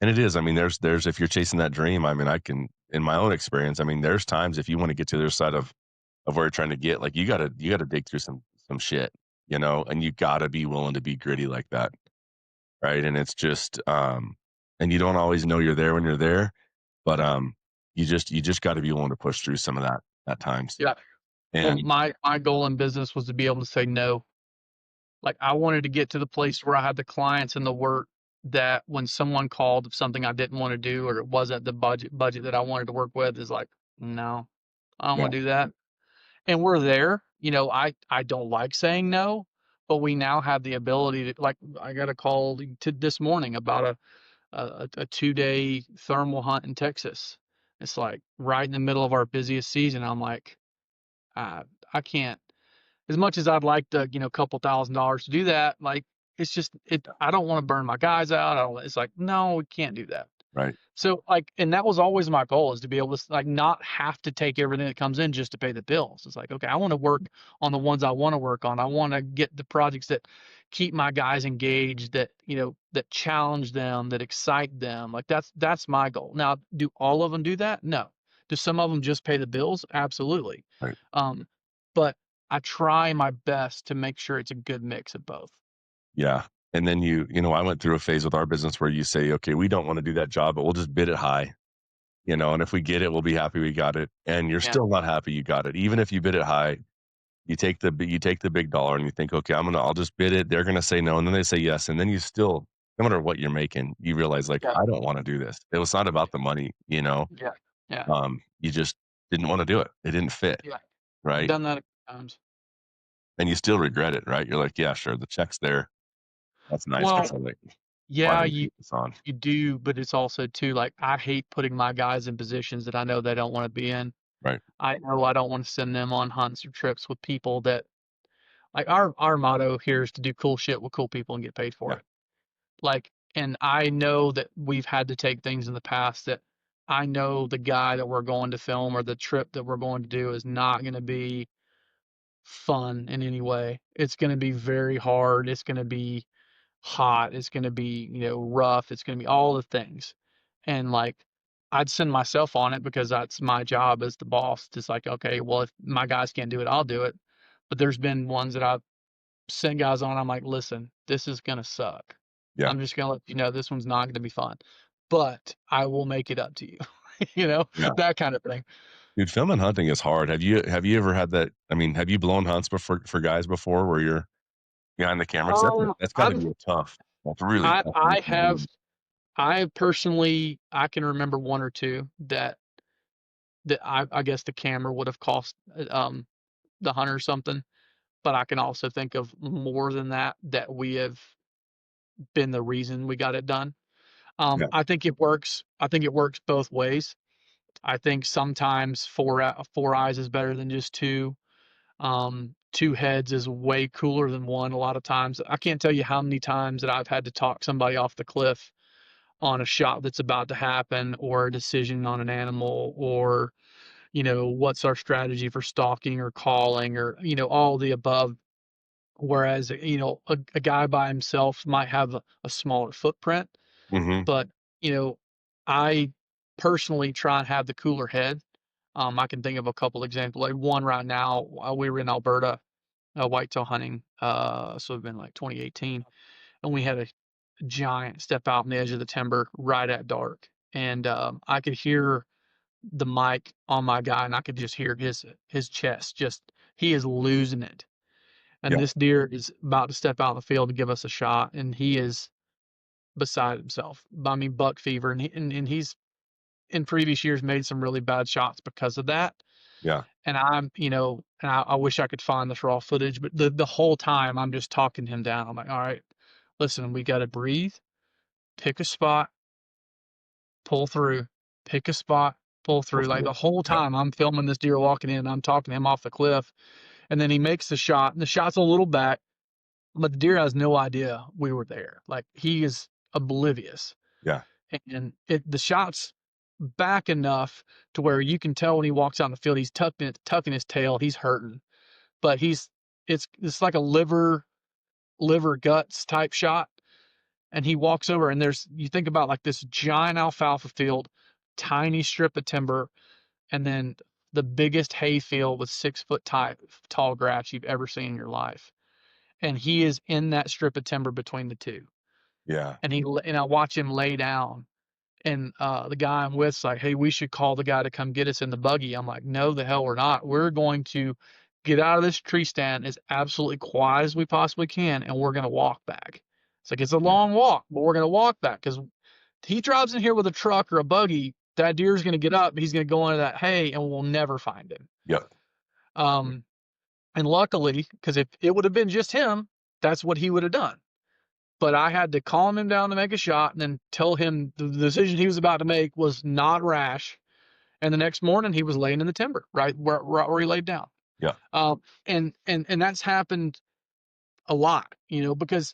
And it is. I mean, there's if you're chasing that dream, I mean, I can, in my own experience, I mean, there's times if you want to get to the other side of where you're trying to get, like you gotta dig through some shit, and you gotta be willing to be gritty like that. Right. And it's just and you don't always know you're there when you're there, but you just gotta be willing to push through some of that at times. Yeah. Well, And my goal in business was to be able to say no. Like, I wanted to get to the place where I had the clients and the work that when someone called of something I didn't want to do, or it wasn't the budget that I wanted to work with, is like, no, I don't yeah, want to do that. And we're there. I don't like saying no, but we now have the ability to, like, I got a call to this morning about a 2-day thermal hunt in Texas. It's like right in the middle of our busiest season. I'm like, I I can't, as much as I'd like to, couple $1,000 to do that, like, it's just I don't want to burn my guys out. It's like, no, we can't do that. right. So, like, and that was always my goal, is to be able to, like, not have to take everything that comes in just to pay the bills. It's like, okay, I want to work on the ones I want to work on. I want to get the projects that keep my guys engaged, that, that challenge them, that excite them. Like, that's my goal. Now, do all of them do that? No. Do some of them just pay the bills? Absolutely. Right. But I try my best to make sure it's a good mix of both. Yeah. And then I went through a phase with our business where you say, okay, we don't want to do that job, but we'll just bid it high, and if we get it, we'll be happy we got it. And you're Yeah. still not happy you got it. Even if you bid it high, you take the big dollar and you think, okay, I'll just bid it. They're going to say no. And then they say yes. And then you still, no matter what you're making, you realize, like, Yeah. I don't want to do this. It was not about the money. Yeah. Yeah. You just didn't want to do it. It didn't fit. Yeah. Right. Done that a few times. And you still regret it. Right. You're like, yeah, sure. The check's there. That's nice. Well, But like, why yeah, did I you take this on? you do, but it's also too, like, I hate putting my guys in positions that I know they don't want to be in. Right. I know I don't want to send them on hunts or trips with people that, like, our motto here is to do cool shit with cool people and get paid for Yeah. it. Like, and I know that we've had to take things in the past that I know the guy that we're going to film or the trip that we're going to do is not going to be fun in any way. It's going to be very hard. It's going to be hot. It's going to be, rough. It's going to be all the things. And, like, I'd send myself on it because that's my job as the boss. Just like, okay, well, if my guys can't do it, I'll do it. But there's been ones that I've sent guys on. I'm like, listen, this is going to suck. Yeah. I'm just going to let you know this one's not going to be fun, but I will make it up to you. you know, Yeah. that kind of thing. Dude, filming hunting is hard. Have you ever had that? I mean, have you blown hunts before for guys before where you're behind the camera? 'Cause that's got to I'm, be a tough. That's really I, tough. I have, I personally, I can remember one or two that I guess the camera would have cost the hunter something, but I can also think of more than that that we have been the reason we got it done. Yeah. I think it works. I think it works both ways. I think sometimes four eyes is better than just two. Two heads is way cooler than one. A lot of times, I can't tell you how many times that I've had to talk somebody off the cliff on a shot that's about to happen, or a decision on an animal, or what's our strategy for stalking or calling, or all the above. Whereas a guy by himself might have a smaller footprint, Mm-hmm. but I personally try and have the cooler head. I can think of a couple examples. Like, one right now, we were in Alberta, whitetail hunting. So it'd been like 2018, and we had a giant step out on the edge of the timber right at dark, and I could hear the mic on my guy, and I could just hear his chest. He is losing it. And Yeah. this deer is about to step out in the field to give us a shot, and he is beside himself. I mean, buck fever, and he's in previous years made some really bad shots because of that. Yeah. And I wish I could find this raw footage, but the whole time I'm just talking him down. I'm like, all right, listen, we got to breathe, pick a spot, pull through, pick a spot, pull Pull through. Like through. the whole Yeah. time I'm filming this deer walking in, I'm talking to him off the cliff, and then he makes the shot, and the shot's a little back, but the deer has no idea we were there. Like he is oblivious, Yeah. and the shot's back enough to where you can tell when he walks out in the field, he's tucking his tail, he's hurting, but it's like a liver guts type shot. And he walks over, and you think about like this giant alfalfa field, tiny strip of timber, and then the biggest hay field with 6 foot tall grass you've ever seen in your life. And he is in that strip of timber between the two. Yeah. And I watch him lay down, and the guy I'm with's like, "Hey, we should call the guy to come get us in the buggy." I'm like, "No, the hell we're not. We're going to get out of this tree stand as absolutely quiet as we possibly can, and we're gonna walk back." It's like it's a Yeah. long walk, but we're gonna walk back because he drives in here with a truck or a buggy. That deer's gonna get up. He's gonna go into that hay, and we'll never find him. Yep. Um, and luckily, because if it would have been just him, that's what he would have done. But I had to calm him down to make a shot and then tell him the decision he was about to make was not rash. And the next morning he was laying in the timber, right where he laid down. Yeah. And that's happened a lot, because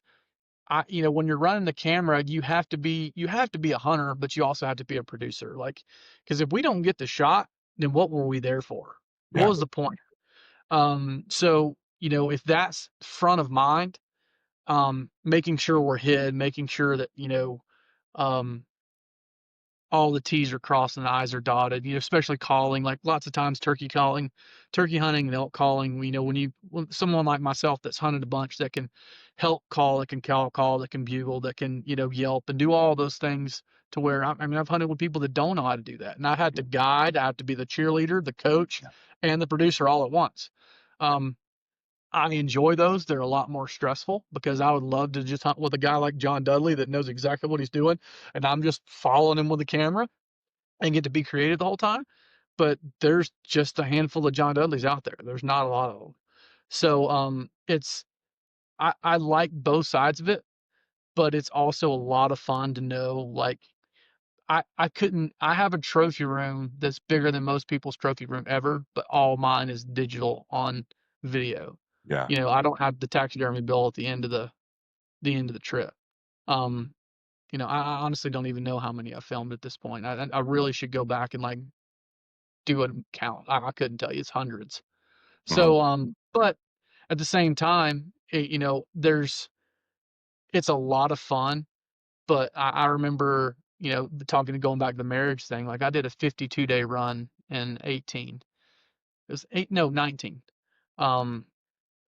when you're running the camera, you have to be a hunter, but you also have to be a producer. Like, because if we don't get the shot, then what were we there for? What Yeah. was the point? So, if that's front of mind, making sure we're hid, making sure that, um, all the T's are crossed and the I's are dotted, especially calling, like lots of times turkey hunting and elk calling, when someone like myself that's hunted a bunch that can help call, that can call, that can bugle, that can, yelp and do all those things to where, I mean, I've hunted with people that don't know how to do that. And I had to guide, I had to be the cheerleader, the coach, and the producer all at once. Um, I enjoy those. They're a lot more stressful because I would love to just hunt with a guy like John Dudley that knows exactly what he's doing, and I'm just following him with the camera and get to be creative the whole time. But there's just a handful of John Dudleys out there. There's not a lot of them. So I like both sides of it, but it's also a lot of fun to know, like, I have a trophy room that's bigger than most people's trophy room ever, but all mine is digital on video. Yeah. I don't have the taxidermy bill at the end of the trip. Um, I honestly don't even know how many I filmed at this point. I really should go back and like do a count. I couldn't tell you. It's hundreds. Mhm. So but at the same time, it's a lot of fun. But I remember, going back to the marriage thing. Like I did a 52-day run in 18. It was 19. Um,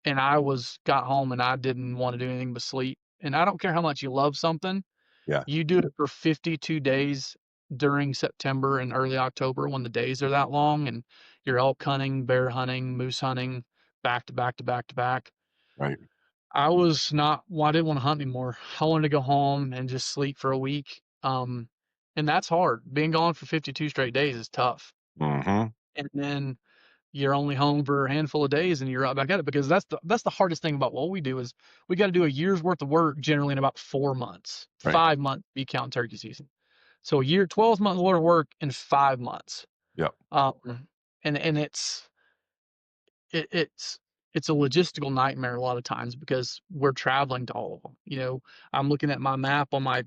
and got home and I didn't want to do anything but sleep. And I don't care how much you love something, Yeah. you do it for 52 days during September and early October when the days are that long and you're elk hunting, bear hunting, moose hunting, back to back to back to back. Right. I didn't want to hunt anymore. I wanted to go home and just sleep for a week. And that's hard. Being gone for 52 straight days is tough. Mm-hmm. And then you're only home for a handful of days and you're right back at it, because that's the hardest thing about what we do is we got to do a year's worth of work generally in about 4 months, Right. 5 months if you count turkey season. So a year, 12 months worth of work in 5 months. Yep. And it's it's a logistical nightmare a lot of times because we're traveling to all of them. I'm looking at my map on my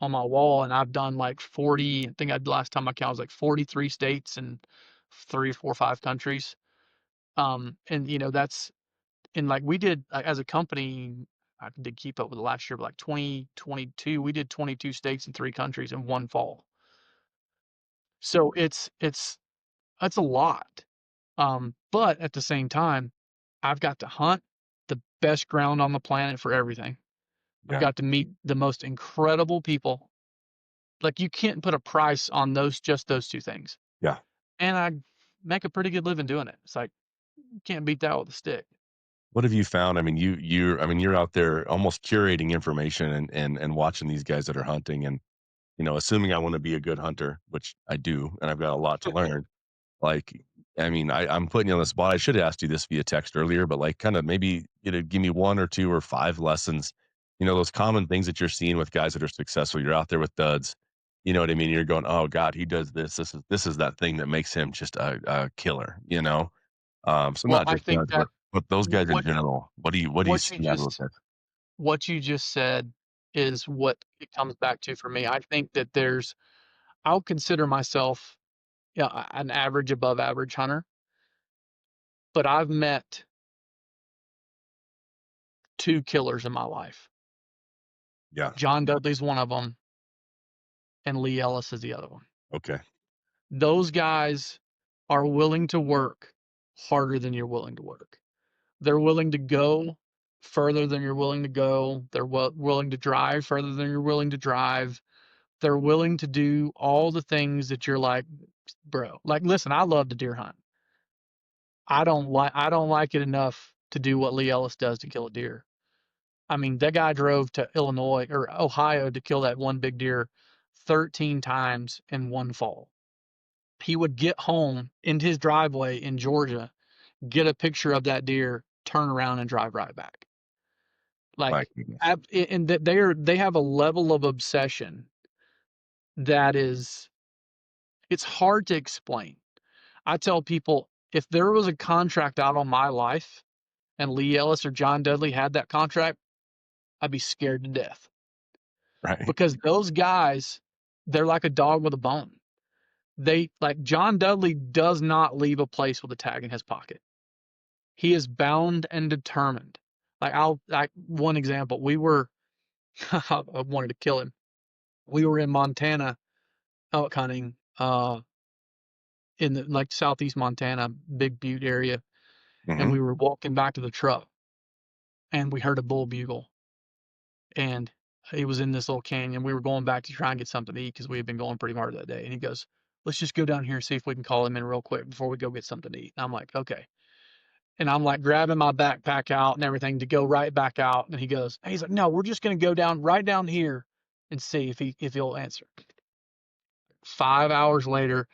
wall, and I've done like 40. I think last time I counted was like 43 states and 3, 4, 5 countries. And that's, and like we did as a company, I did keep up with the last year, but like 2022, we did 22 states and 3 countries in one fall. So that's a lot. But at the same time, I've got to hunt the best ground on the planet for everything. I've Yeah. got to meet the most incredible people. Like you can't put a price on just those 2 things. Yeah. and I make a pretty good living doing it. It's like, you can't beat that with a stick. What have you found? I mean, you're out there almost curating information and watching these guys that are hunting and, assuming I want to be a good hunter, which I do, and I've got a lot to learn. Like, I mean, I'm putting you on the spot. I should have asked you this via text earlier, but like kind of maybe, give me 1 or 2 or 5 lessons, those common things that you're seeing with guys that are successful. You're out there with duds. You know what I mean? You're going, "Oh God, he does this. This is that thing that makes him just a killer," you know? So Well, not I just think duds, that but those guys in what general. What do you what you see out of those just guys? what you just said is what it comes back to for me. I think that I'll consider myself, yeah, an average, above average hunter, but I've met 2 killers in my life. Yeah. John Dudley's one of them, and Lee Ellis is the other one. Okay. Those guys are willing to work harder than you're willing to work. They're willing to go further than you're willing to go. They're willing to drive further than you're willing to drive. They're willing to do all the things that you're like, bro. Like, listen, I love to deer hunt. I don't like it enough to do what Lee Ellis does to kill a deer. I mean, that guy drove to Illinois or Ohio to kill that one big deer 13 times in one fall. He would get home in his driveway in Georgia, get a picture of that deer, turn around and drive right back. My Like, goodness. and that they have a level of obsession that is, it's hard to explain. I tell people, if there was a contract out on my life and Lee Ellis or John Dudley had that contract, I'd be scared to death, Right. because those guys, they're like a dog with a bone. They, like, John Dudley does not leave a place with a tag in his pocket. He is bound and determined. Like, one example, we were, I wanted to kill him. We were in Montana elk hunting, in the, like, southeast Montana, Big Butte area, and Hmm. we were walking back to the truck, and we heard a bull bugle, and he was in this little canyon. We were going back to try and get something to eat because we had been going pretty hard that day. And he goes, "Let's just go down here and see if we can call him in real quick before we go get something to eat." And I'm like, "Okay." And I'm like grabbing my backpack out and everything to go right back out. And he's like, "No, we're just gonna go down right down here and see if he'll answer." 5 hours later,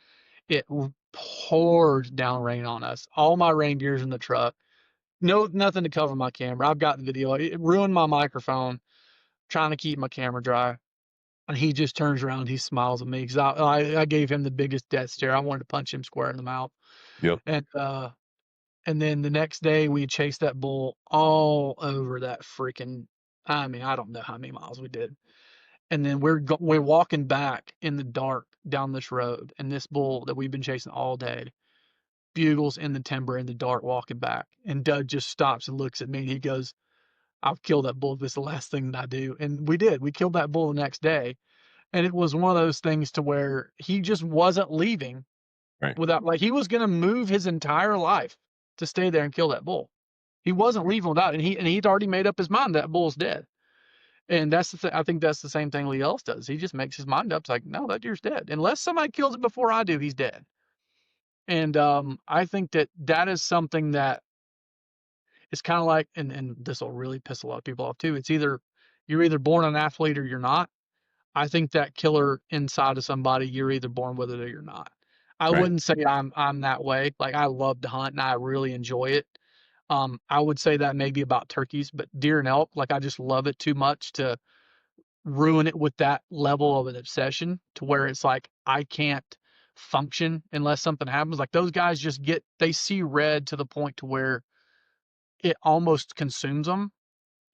it poured down rain on us. All my rain gear's in the truck. No, nothing to cover my camera. I've got the video. It ruined my microphone trying to keep my camera dry. And he just turns around and he smiles at me because I gave him the biggest death stare. I wanted to punch him square in the mouth. Yep. And then the next day we chased that bull all over that freaking. I mean, I don't know how many miles we did. And then we're walking back in the dark down this road, and this bull that we've been chasing all day bugles in the timber in the dark walking back. And Doug just stops and looks at me and he goes, "I'll kill that bull. This is the last thing that I do." And we did. We killed that bull the next day. And it was one of those things to where he just wasn't leaving Right. without, like, he was going to move his entire life to stay there and kill that bull. He wasn't leaving without it. He'd already made up his mind that bull's dead. And that's the thing. I think that's the same thing Lee Ellis does. He just makes his mind up. It's like, no, that deer's dead. Unless somebody kills it before I do, he's dead. And I think that is something that is kind of like, and this will really piss a lot of people off too. You're either born an athlete or you're not. I think that killer inside of somebody, you're either born with it or you're not. I Right. wouldn't say I'm that way. Like, I love to hunt and I really enjoy it. I would say that maybe about turkeys, but deer and elk, like, I just love it too much to ruin it with that level of an obsession to where it's like I can't function unless something happens. Like, those guys they see red to the point to where it almost consumes them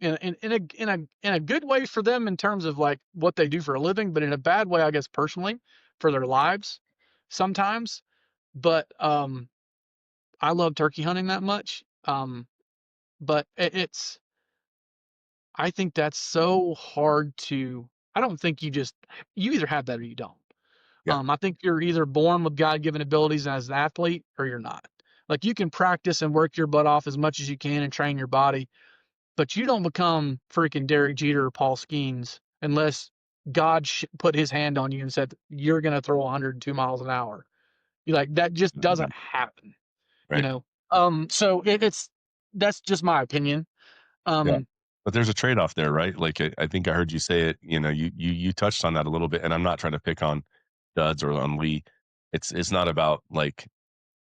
in a good way for them in terms of like what they do for a living, but in a bad way, I guess, personally, for their lives sometimes. But I love turkey hunting that much. But it's I think that's so hard to. I don't think you either have that or you don't. Yeah. I think you're either born with God-given abilities as an athlete or you're not. Like, you can practice and work your butt off as much as you can and train your body, but you don't become freaking Derek Jeter or Paul Skeens unless God put his hand on you and said, "You're going to throw 102 miles an hour." You're like, that just doesn't happen, you Right. know? So it's that's just my opinion. Yeah. Um, But there's a trade-off there, right? Like I think I heard you say it, you touched on that a little bit, and I'm not trying to pick on Duds or on Lee. It's not about like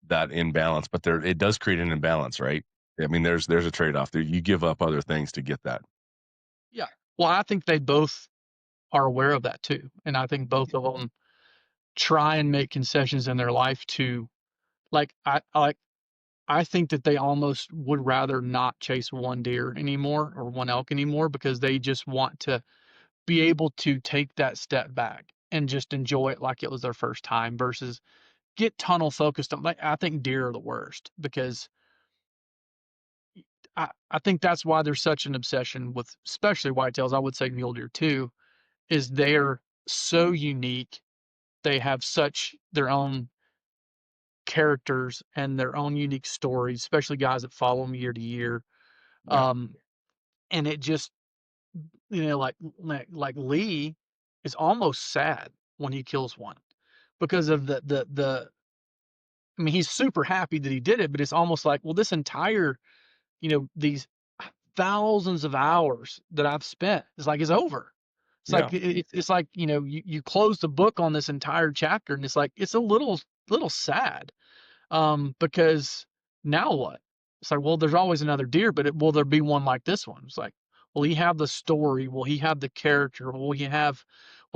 that imbalance, but it does create an imbalance, right? I mean, there's a trade-off there. You give up other things to get that. yeah. Well, I think they both are aware of that too, and I think both of them try and make concessions in their life to like I think that they almost would rather not chase one deer anymore or one elk anymore because they just want to be able to take that step back and just enjoy it like it was their first time versus get tunnel focused on. Like, I think deer are the worst because I think that's why there's such an obsession with especially whitetails. I would say mule deer too, is they're so unique. They have such their own characters and their own unique stories, especially guys that follow them year to year. Yeah. Um, and it just, like Lee is almost sad when he kills one because of the. I mean, he's super happy that he did it, but it's almost like, well, this entire, these thousands of hours that I've spent is over. It's Yeah. like it's like you close the book on this entire chapter, and it's like it's a little sad. Because now what? It's like, well, there's always another deer, but will there be one like this one? It's like, will he have the story? Will he have the character? Will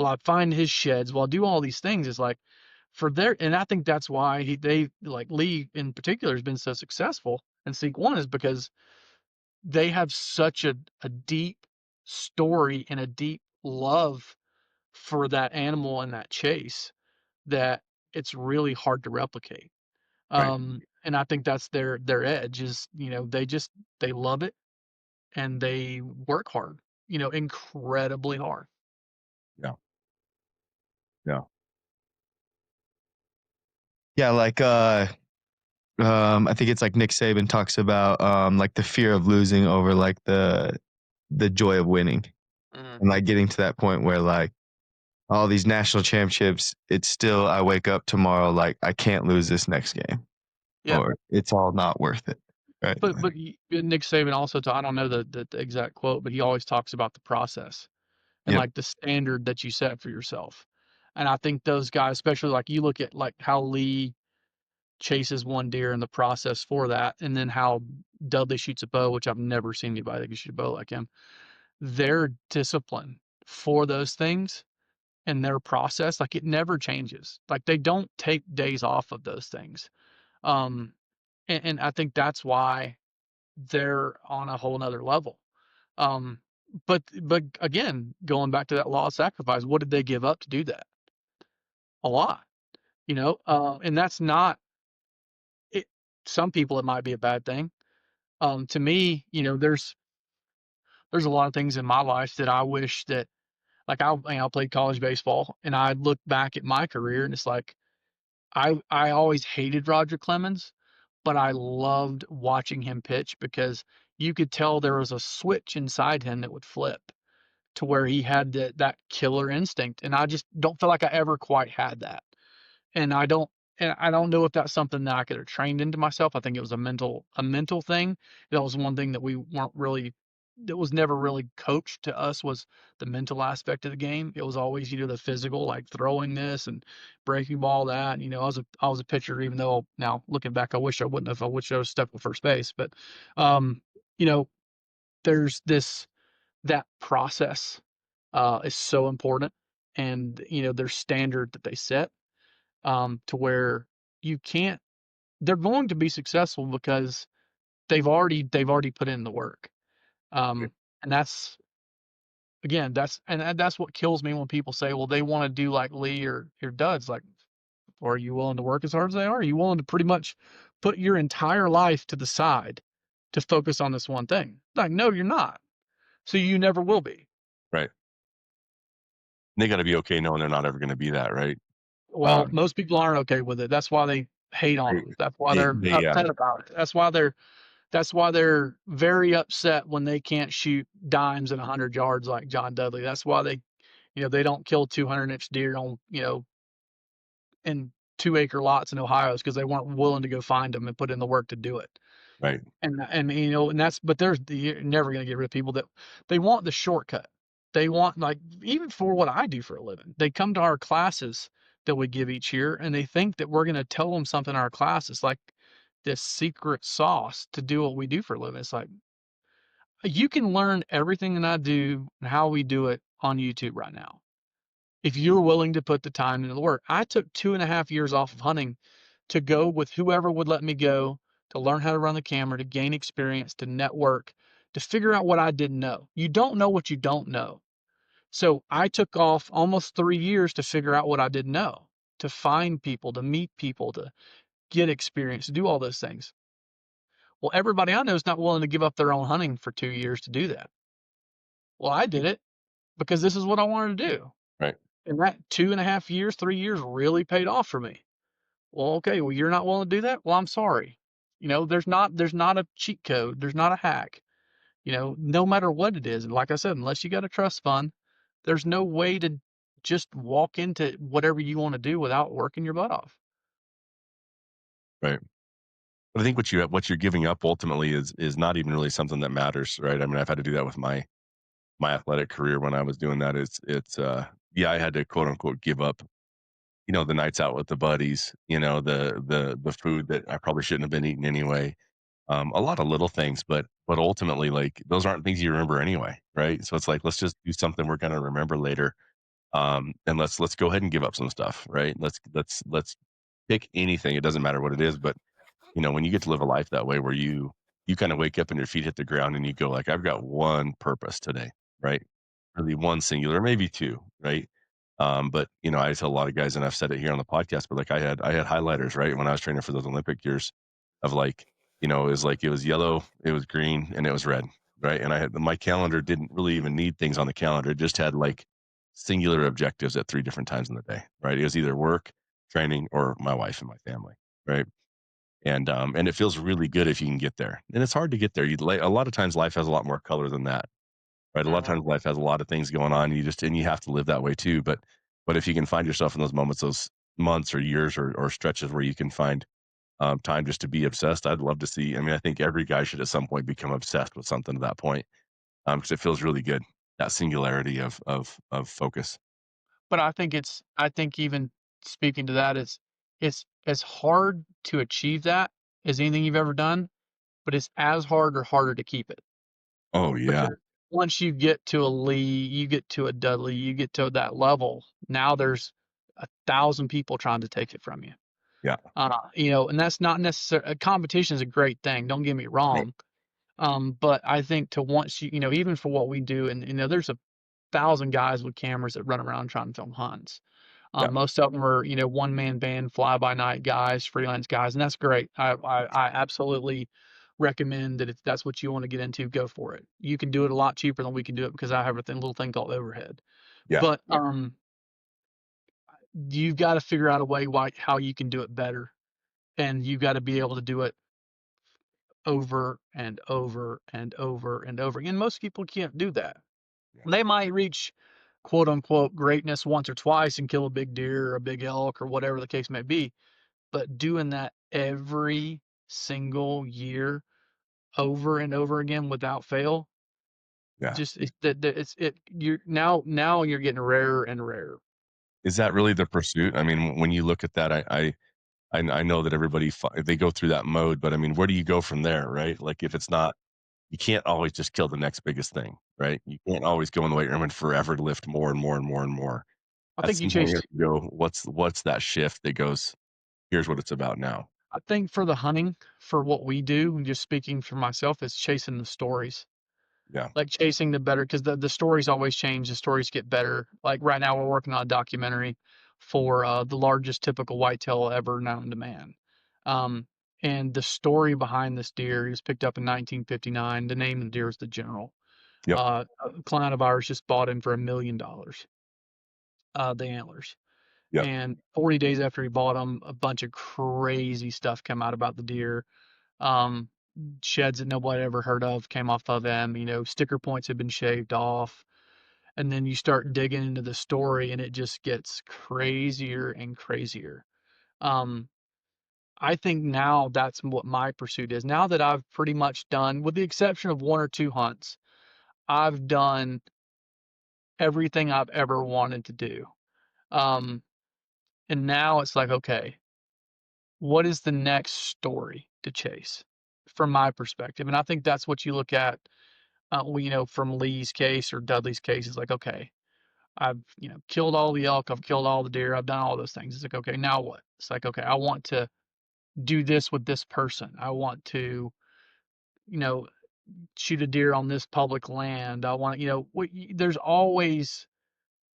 I find his sheds? Will I do all these things? It's like and I think that's why they like Lee in particular has been so successful in Seek One is because they have such a deep story and a deep love for that animal and that chase that it's really hard to replicate. Right. And I think that's their edge is, they love it and they work hard, incredibly hard. Yeah. Yeah. Yeah, like I think it's like Nick Saban talks about like the fear of losing over like the joy of winning. Mhm. And like getting to that point where like all these national championships, it's still I wake up tomorrow like I can't lose this next game. Yeah. Or it's all not worth it. Right. But Nick Saban also I don't know the exact quote, but he always talks about the process and Yep. like the standard that you set for yourself. And I think those guys, especially like you look at like how Lee chases one deer in the process for that, and then how Dudley shoots a bow, which I've never seen anybody that can shoot a bow like him. Their discipline for those things and their process, like it never changes. Like they don't take days off of those things. Um, and I think that's why they're on a whole nother level. Um, but again, going back to that law of sacrifice, what did they give up to do that? A lot, and that's not it. Some people it might be a bad thing. To me, there's a lot of things in my life that I wish that like I played college baseball and I look back at my career and it's like I always hated Roger Clemens, but I loved watching him pitch because you could tell there was a switch inside him that would flip to where he had that killer instinct. And I just don't feel like I ever quite had that. And I don't know if that's something that I could have trained into myself. I think it was a mental thing. That was one thing that we weren't really that was never really coached to us was the mental aspect of the game. It was always, the physical, like throwing this and breaking ball that. I was a pitcher, even though now looking back, I wish I wouldn't have. I wish I was stuck with first base. But um, you know, there's that process is so important, and their standard that they set to where you can't. They're going to be successful because they've already put in the work. Um, and that's what kills me when people say, well, they want to do like Lee or Duds. Like, are you willing to work as hard as they are? Are you willing to pretty much put your entire life to the side to focus on this one thing? Like, no, you're not. So you never will be. Right. They got to be okay knowing they're not ever going to be that, right? Well, Um, most people aren't okay with it. That's why they hate on they, them. That's why they, they're they upset about it. That's why they're very upset when they can't shoot dimes at 100 yards like John Dudley. That's why they don't kill 200-inch deer on, in 2-acre lots in Ohio is because they weren't willing to go find them and put in the work to do it. Right. And you know, and that's, but you're never gonna get rid of people that they want the shortcut. They want, like, even for what I do for a living, they come to our classes that we give each year and they think that we're gonna tell them something in our classes like this secret sauce to do what we do for a living. It's like, you can learn everything that I do and how we do it on YouTube right now, if you're willing to put the time into the work. I took 2.5 years off of hunting to go with whoever would let me go, to learn how to run the camera, to gain experience, to network, to figure out what I didn't know. You don't know what you don't know. So I took off almost 3 years to figure out what I didn't know, to find people, to meet people, to get experience, to do all those things. Well, everybody I know is not willing to give up their own hunting for 2 years to do that. Well, I did it because this is what I wanted to do. Right. And that 2.5 years, 3 years really paid off for me. Well, okay, well, you're not willing to do that? Well, I'm sorry. You know, there's not a cheat code, there's not a hack. You know, no matter what it is, and like I said, unless you got a trust fund, there's no way to just walk into whatever you want to do without working your butt off. Right. But I think what you're giving up ultimately is not even really something that matters, right? I mean, I've had to do that with my athletic career when I was doing that. It's yeah, I had to quote unquote give up, the nights out with the buddies, the food that I probably shouldn't have been eating anyway. A lot of little things, but ultimately, like, those aren't things you remember anyway, right? So it's like, let's just do something we're gonna remember later. And let's go ahead and give up some stuff, right? Let's pick anything. It doesn't matter what it is, but when you get to live a life that way where you kind of wake up and your feet hit the ground and you go like, I've got one purpose today, right? Really one singular, maybe two, right? But I tell a lot of guys, and I've said it here on the podcast, but like I had highlighters, right? When I was training for those Olympic years of like, it was yellow, it was green, and it was red, right? And I had my calendar didn't really even need things on the calendar. It just had like singular objectives at 3 different times in the day, right? It was either work, training, or my wife and my family, right? And it feels really good if you can get there. And it's hard to get there. A lot of times life has a lot more color than that, right? A lot of Mhm. times life has a lot of things going on. And you have to live that way too. But if you can find yourself in those moments, those months or years or stretches where you can find time just to be obsessed, I'd love to see. I mean, I think every guy should at some point become obsessed with something to that point, because it feels really good. That singularity of focus. But I think even speaking to that, it's as hard to achieve that as anything you've ever done, but it's as hard or harder to keep it. Oh yeah, Because once you get to a Lee, you get to a Dudley, you get to that level, now there's 1,000 people trying to take it from you. yeah, You know, and that's not necessarily, competition is a great thing. Don't get me right, wrong. But I think to once you know, even for what we do, and there's 1,000 guys with cameras that run around trying to film hunts. yeah, Most of them are, one man band, fly by night guys, freelance guys, and that's great. I absolutely recommend that if that's what you want to get into, go for it. You can do it a lot cheaper than we can do it because I have a little thing called overhead. yeah. But you've got to figure out a way how you can do it better, and you've got to be able to do it over and over and over and over again. Most people can't do that. Yeah. They might reach quote unquote greatness once or twice and kill a big deer or a big elk or whatever the case may be. But doing that every single year over and over again without fail, Yeah. just you're now you're getting rarer and rarer. Is that really the pursuit? I mean, when you look at that, I know that they go through that mode, but I mean, where do you go from there, right? Like, if it's not, you can't always just kill the next biggest thing, right? You can't always go in the weight room and forever lift more and more and more and more. I At think you some point, you chase have to go, what's that shift that goes, here's what it's about now. I think for the hunting, for what we do, and just speaking for myself, is chasing the stories. Yeah. Like chasing the better, because the stories always change, the stories get better. Like right now we're working on a documentary for the largest typical whitetail ever known to man. Um, and the story behind this deer, he was picked up in 1959. The name of the deer is the General. Yep. A client of ours just bought him for $1 million, the antlers. Yep. And 40 days after he bought them, a bunch of crazy stuff came out about the deer. Um, Sheds that nobody ever heard of came off of them. You know, sticker points had been shaved off. And then you start digging into the story and it just gets crazier and crazier. Um, I think now that's what my pursuit is. Now that I've pretty much done, with the exception of 1 or 2 hunts, I've done everything I've ever wanted to do. Um, and now it's like, okay, what is the next story to chase from my perspective? And I think that's what you look at, from Lee's case or Dudley's case is like, okay, I've, killed all the elk, I've killed all the deer, I've done all those things. It's like, okay, now what? It's like, okay, I want to do this with this person. I want to, you know, shoot a deer on this public land. I want, there's always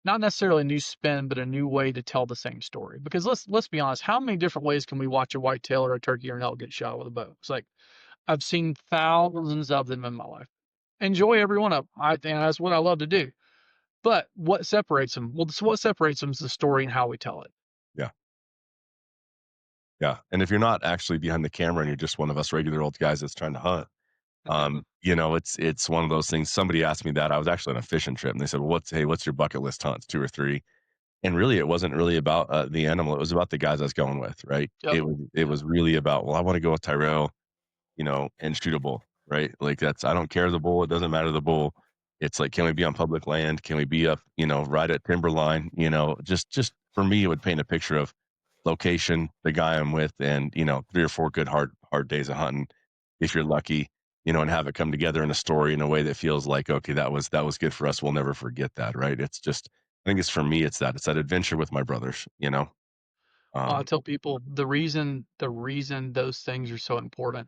not necessarily a new spin, but a new way to tell the same story. Because let's be honest, how many different ways can we watch a whitetail or a turkey or an elk get shot with a bow? It's like I've seen thousands of them in my life. Enjoy every one of them. I think that's what I love to do. But what separates them? Well, what separates them is the story and how we tell it. Yeah. Yeah. And if you're not actually behind the camera and you're just one of us regular old guys that's trying to hunt, it's one of those things. Somebody asked me that. I was actually on a fishing trip and they said, well, what's your bucket list hunts, 2 or 3? And really, it wasn't really about the animal. It was about the guys I was going with, right? Yep. It was really about, well, I want to go with Tyrel, and shoot a bull, right? Like I don't care the bull. It doesn't matter the bull. It's like, can we be on public land? Can we be up, right at timberline? Just for me, it would paint a picture of location, the guy I'm with, and 3 or 4 good hard days of hunting, if you're lucky, and have it come together in a story in a way that feels like, okay, that was good for us. We'll never forget that, right? It's just, I think it's for me, it's that adventure with my brothers. Well, I Um, tell people the reason those things are so important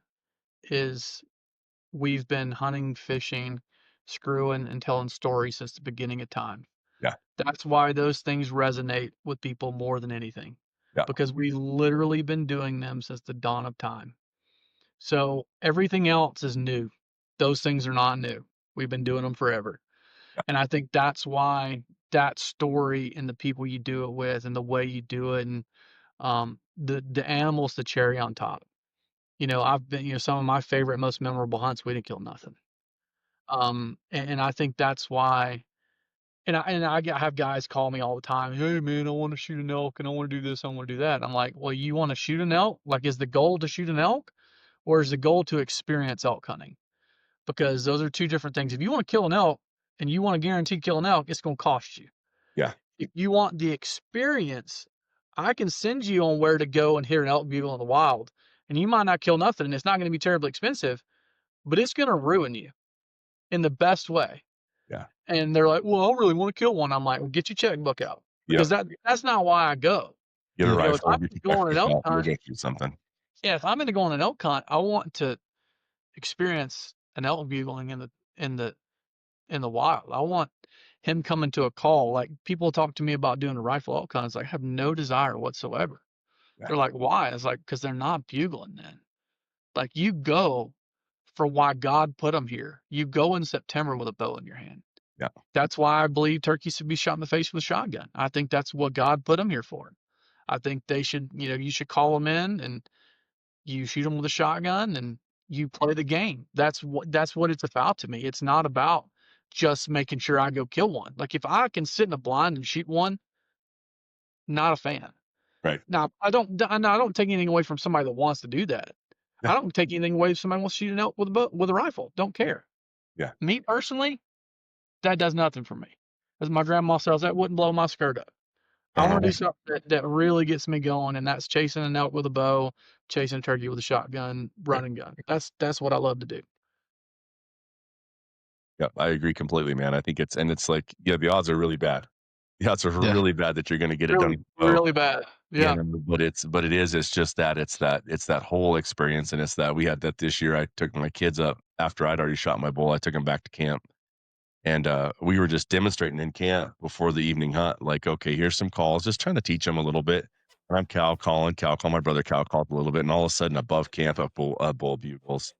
is we've been hunting, fishing, screwing, and telling stories since the beginning of time. yeah, That's why those things resonate with people more than anything, yeah, because we literally been doing them since the dawn of time. So everything else is new. Those things are not new. We've been doing them forever. yeah, And I think that's why that story and the people you do it with and the way you do it and the animals, the cherry on top. I've been, some of my favorite, most memorable hunts, we didn't kill nothing. And I think that's why. Have guys call me all the time. Hey man, I want to shoot an elk and I want to do this, I want to do that. I'm like, well, you want to shoot an elk? Like, is the goal to shoot an elk, or is the goal to experience elk hunting? Because those are two different things. If you want to kill an elk and you want to guarantee kill an elk, it's going to cost you. yeah, If you want the experience, I can send you on where to go and hit an elk bugle in the wild, and you might not kill nothing, and it's not going to be terribly expensive, but it's going to ruin you in the best way. yeah, And they're like, "Well, I really want to kill one." I'm like, "Well, get your checkbook out," yep. because that's not why I go. Get a Yeah. If rifle, I'm get your going on an checkbook elk out, and we'll hunt, go shoot something. yeah, if I'm going to go on an elk hunt, I want to experience an elk bugling in the in the wild. I want him coming to a call. Like, people talk to me about doing a rifle elk hunt. It's like, I have no desire whatsoever. Yeah, They're like, why? It's like, because they're not bugling then. Like, you go for why God put them here. You go in September with a bow in your hand. yeah, That's why I believe turkeys should be shot in the face with a shotgun. I think that's what God put them here for. I think they should, you should call them in and you shoot them with a shotgun and you play the game. That's what it's about to me. It's not about just making sure I go kill one. Like, if I can sit in a blind and shoot one, not a fan. right. Now, I don't take anything away from somebody that wants to do that. Yeah, I don't take anything away if somebody wants to shoot an elk with a rifle. Don't care. yeah, Me personally, that does nothing for me. As my grandma says, that wouldn't blow my skirt up. I darn want to do right. something that really gets me going, and that's chasing an elk with a bow, chasing a turkey with a shotgun, Right. running gun. That's what I love to do. Yeah, I agree completely, man. I think it's like, yeah, the odds are really bad. The odds are Yeah. really bad that you're going to get it done Really, with a bow. really bad. Yeah. But it's just that it's that whole experience, and it's that we had that this year. I took my kids up after I'd already shot my bull. I took them back to camp, and we were just demonstrating in camp before the evening hunt. Like, okay, here's some calls, just trying to teach them a little bit. And I'm Cal called my brother. Cal called a little bit, and all of a sudden, above camp, a bull bugles.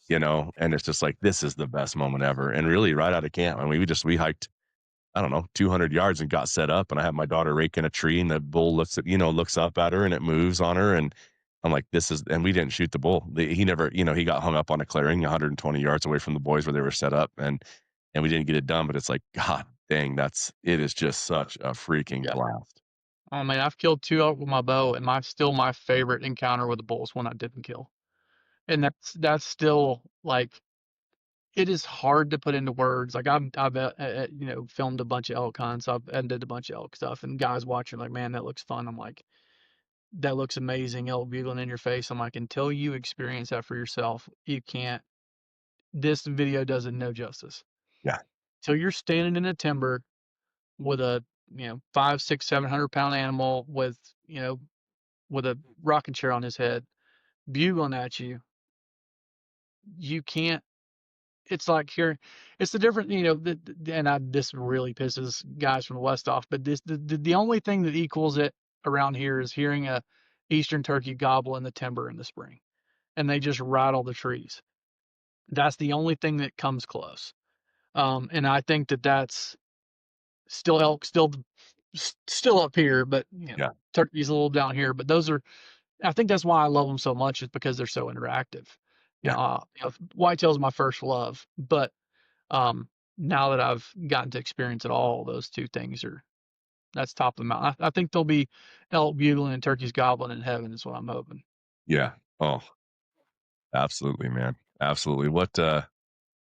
And it's just like, this is the best moment ever. And really, right out of camp, I mean, we hiked, I don't know, 200 yards and got set up. And I had my daughter raking a tree, and the bull looks up at her, and it moves on her. And I'm like, and we didn't shoot the bull. He never, he got hung up on a clearing 120 yards away from the boys where they were set up. And we didn't get it done. But it's like, God dang, it is just such a freaking Yeah. blast. I mean, I've killed 2 elk with my bow, and my favorite encounter with the bull is one I didn't kill. And that's still like it is hard to put into words. Like I've filmed a bunch of elk hunts. I've edited a bunch of elk stuff, and guys watching like, man, that looks fun. I'm like, that looks amazing, elk bugling in your face. I'm like, until you experience that for yourself, you can't. This video does it no justice. Yeah. So you're standing in a timber with a 5, 6, 700 pound animal with a rocking chair on his head, bugling at you. You can't. It's like here, it's the different, this really pisses guys from the West off, but the only thing that equals it around here is hearing a eastern turkey gobble in the timber in the spring, and they just rattle the trees. That's the only thing that comes close. And I think that that's still elk, still up here, but Yeah. turkey's a little down here. But I think that's why I love them so much, is because they're so interactive. Yeah. Whitetail's my first love, but um, now that I've gotten to experience it all, those two things that's top of the mountain. I think there'll be elk bugling and turkeys gobbling in heaven is what I'm hoping. Yeah. Oh, absolutely, man. Absolutely. What,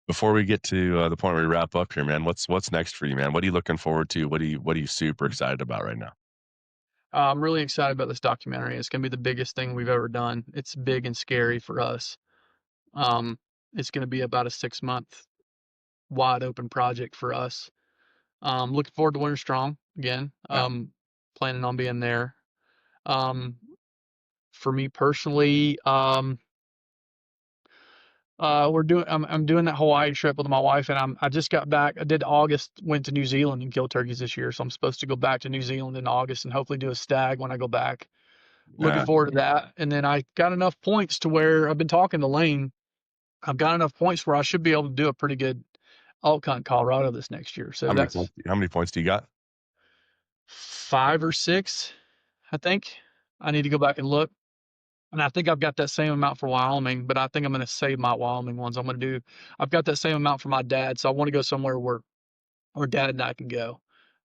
before we get to the point where we wrap up here, man, what's next for you, man? What are you looking forward to? What are you super excited about right now? I'm really excited about this documentary. It's gonna be the biggest thing we've ever done. It's big and scary for us. Um, it's gonna be about a 6-month wide open project for us. Looking forward to Winter Strong again. Yeah. Planning on being there. Um, for me personally, I'm doing that Hawaii trip with my wife, and I just got back. I did August, went to New Zealand and killed turkeys this year, so I'm supposed to go back to New Zealand in August and hopefully do a stag when I go back. Looking Yeah. forward to that. And then I got enough points to where I've been talking to Lane. I've got enough points where I should be able to do a pretty good elk hunt in Colorado this next year. So that's How many points do you got? 5 or 6, I think. I need to go back and look. And I think I've got that same amount for Wyoming, but I think I'm going to save my Wyoming ones. I've got that same amount for my dad, so I want to go somewhere where dad and I can go.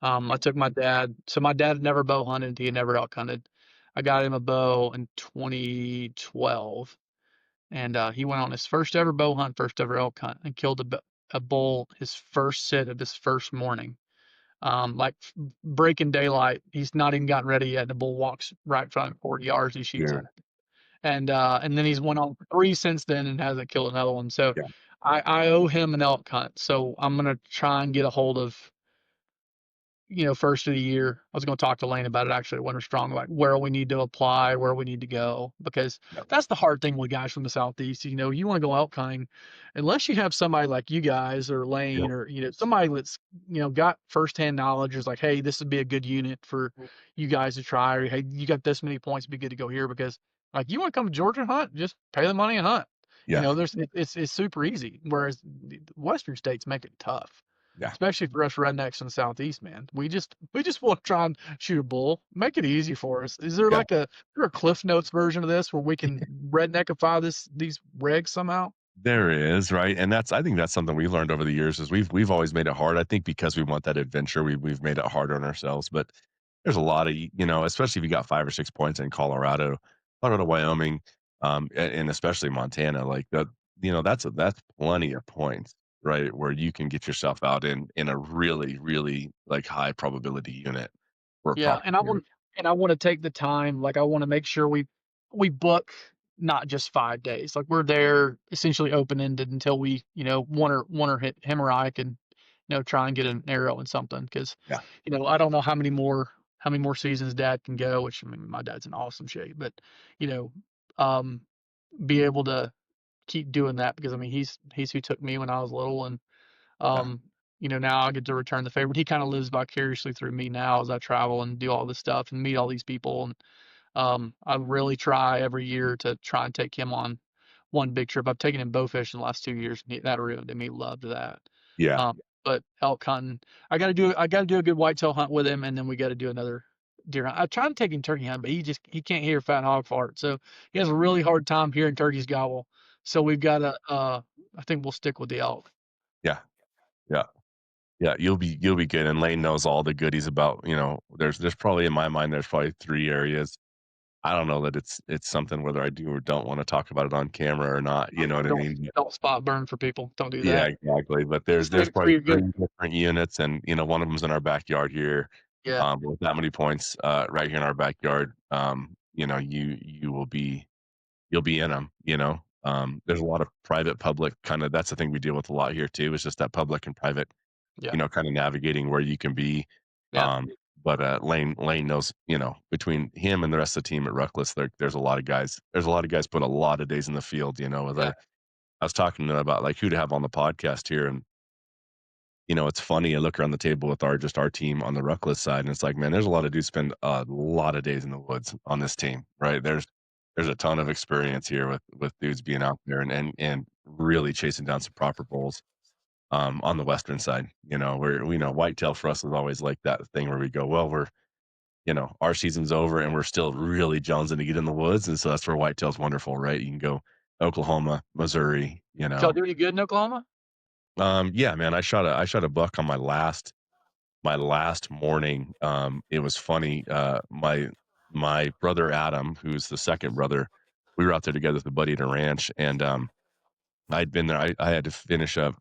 I took my dad, so my dad had never bow hunted, he had never elk hunted. I got him a bow in 2012, and he went on his first ever bow hunt, first ever elk hunt, and killed a bull his first sit of his first morning. Like breaking daylight, he's not even gotten ready yet, and the bull walks right in front of him 40 yards, he shoots Yeah. it. And then he's went on for 3 since then and hasn't killed another one. So Yeah. I owe him an elk hunt. So I'm gonna try and get a hold of, first of the year. I was gonna talk to Lane about it actually at Winter Strong, like where we need to apply, where we need to go, because Yeah. that's the hard thing with guys from the Southeast. You want to go elk hunting, unless you have somebody like you guys or Yeah. Lane or somebody that's got firsthand knowledge. Is like, hey, this would be a good unit for you guys to try, or hey, you got this many points, it'd be good to go here, because like you want to come to Georgia hunt, just pay the money and hunt. Yeah. It's super easy, whereas the Western states make it tough, Yeah. especially for us rednecks in the Southeast, man. We just want to try and shoot a bull. Make it easy for us. Is there Yeah. like a Cliff Notes version of this where we can redneckify these regs somehow? There is, right? And I think that's something we've learned over the years is we've always made it hard. I think because we want that adventure, we've made it harder on ourselves. But there's a lot of, especially if you got 5 or 6 points in Colorado, Wyoming, and especially Montana, like that, that's plenty of points, right? Where you can get yourself out in a really, really like high probability unit for a Yeah, and I property. want and I want to take the time. Like I want to make sure we book not just 5 days. Like we're there essentially open ended until we one or hit him or I can try and get an arrow and something, because Yeah. I don't know how many more seasons dad can go. Which, I mean, my dad's in awesome shape, but you know um be able to keep doing that, because I mean he's who took me when I was little, and Yeah. um, now I get to return the favor. But he kind of lives vicariously through me now as I travel and do all this stuff and meet all these people. And I really try every year to try and take him on one big trip. I've taken him bow fishing the last 2 years, and that really made me loved that. Yeah. But elk hunting, I got to do a good whitetail hunt with him, and then we got to do another deer hunt. I try to take him turkey hunt, but he can't hear fat hog fart, so he has a really hard time hearing turkeys gobble. So we've got to I think we'll stick with the elk. Yeah. Yeah. Yeah, you'll be good, and Lane knows all the goodies about, there's probably in my mind, there's probably 3 areas. I don't know that it's something whether I do or don't wanna talk about it on camera or not, you know what I Don't mean? don't spot burn for people. Don't do Yeah, that. exactly, but Save there's it for probably your good. 3 different units and, one of them's in our backyard here, Yeah, with that many points, right here in our backyard, you will be you'll be in 'em, you know? There's a lot of private, public kinda that's the thing we deal with a lot here too, is just that public and private, yeah, kinda navigating where you can be, yeah, um, but, Lane knows, between him and the rest of the team at Ruckless, there's a lot of guys put a lot of days in the field, as yeah, I was talking to them about, like, who to have on the podcast here, and, it's funny, I look around the table with our team on the Ruckless side, and it's like, man, there's a lot of dudes spend a lot of days in the woods on this team, right? There's a ton of experience here with dudes being out there and really chasing down some proper bulls, on the western side, where we know whitetail for us is always like that thing where we go, well, our season's over and we're still really jonesing to get in the woods, and so that's where whitetail's wonderful, right? You can go Oklahoma, Missouri, Did y'all do any good in Oklahoma? Yeah, man, I shot a buck on my last morning. It was funny. My brother Adam, who's the second brother, we were out there together with a buddy at a ranch, and I'd been there. I had to finish up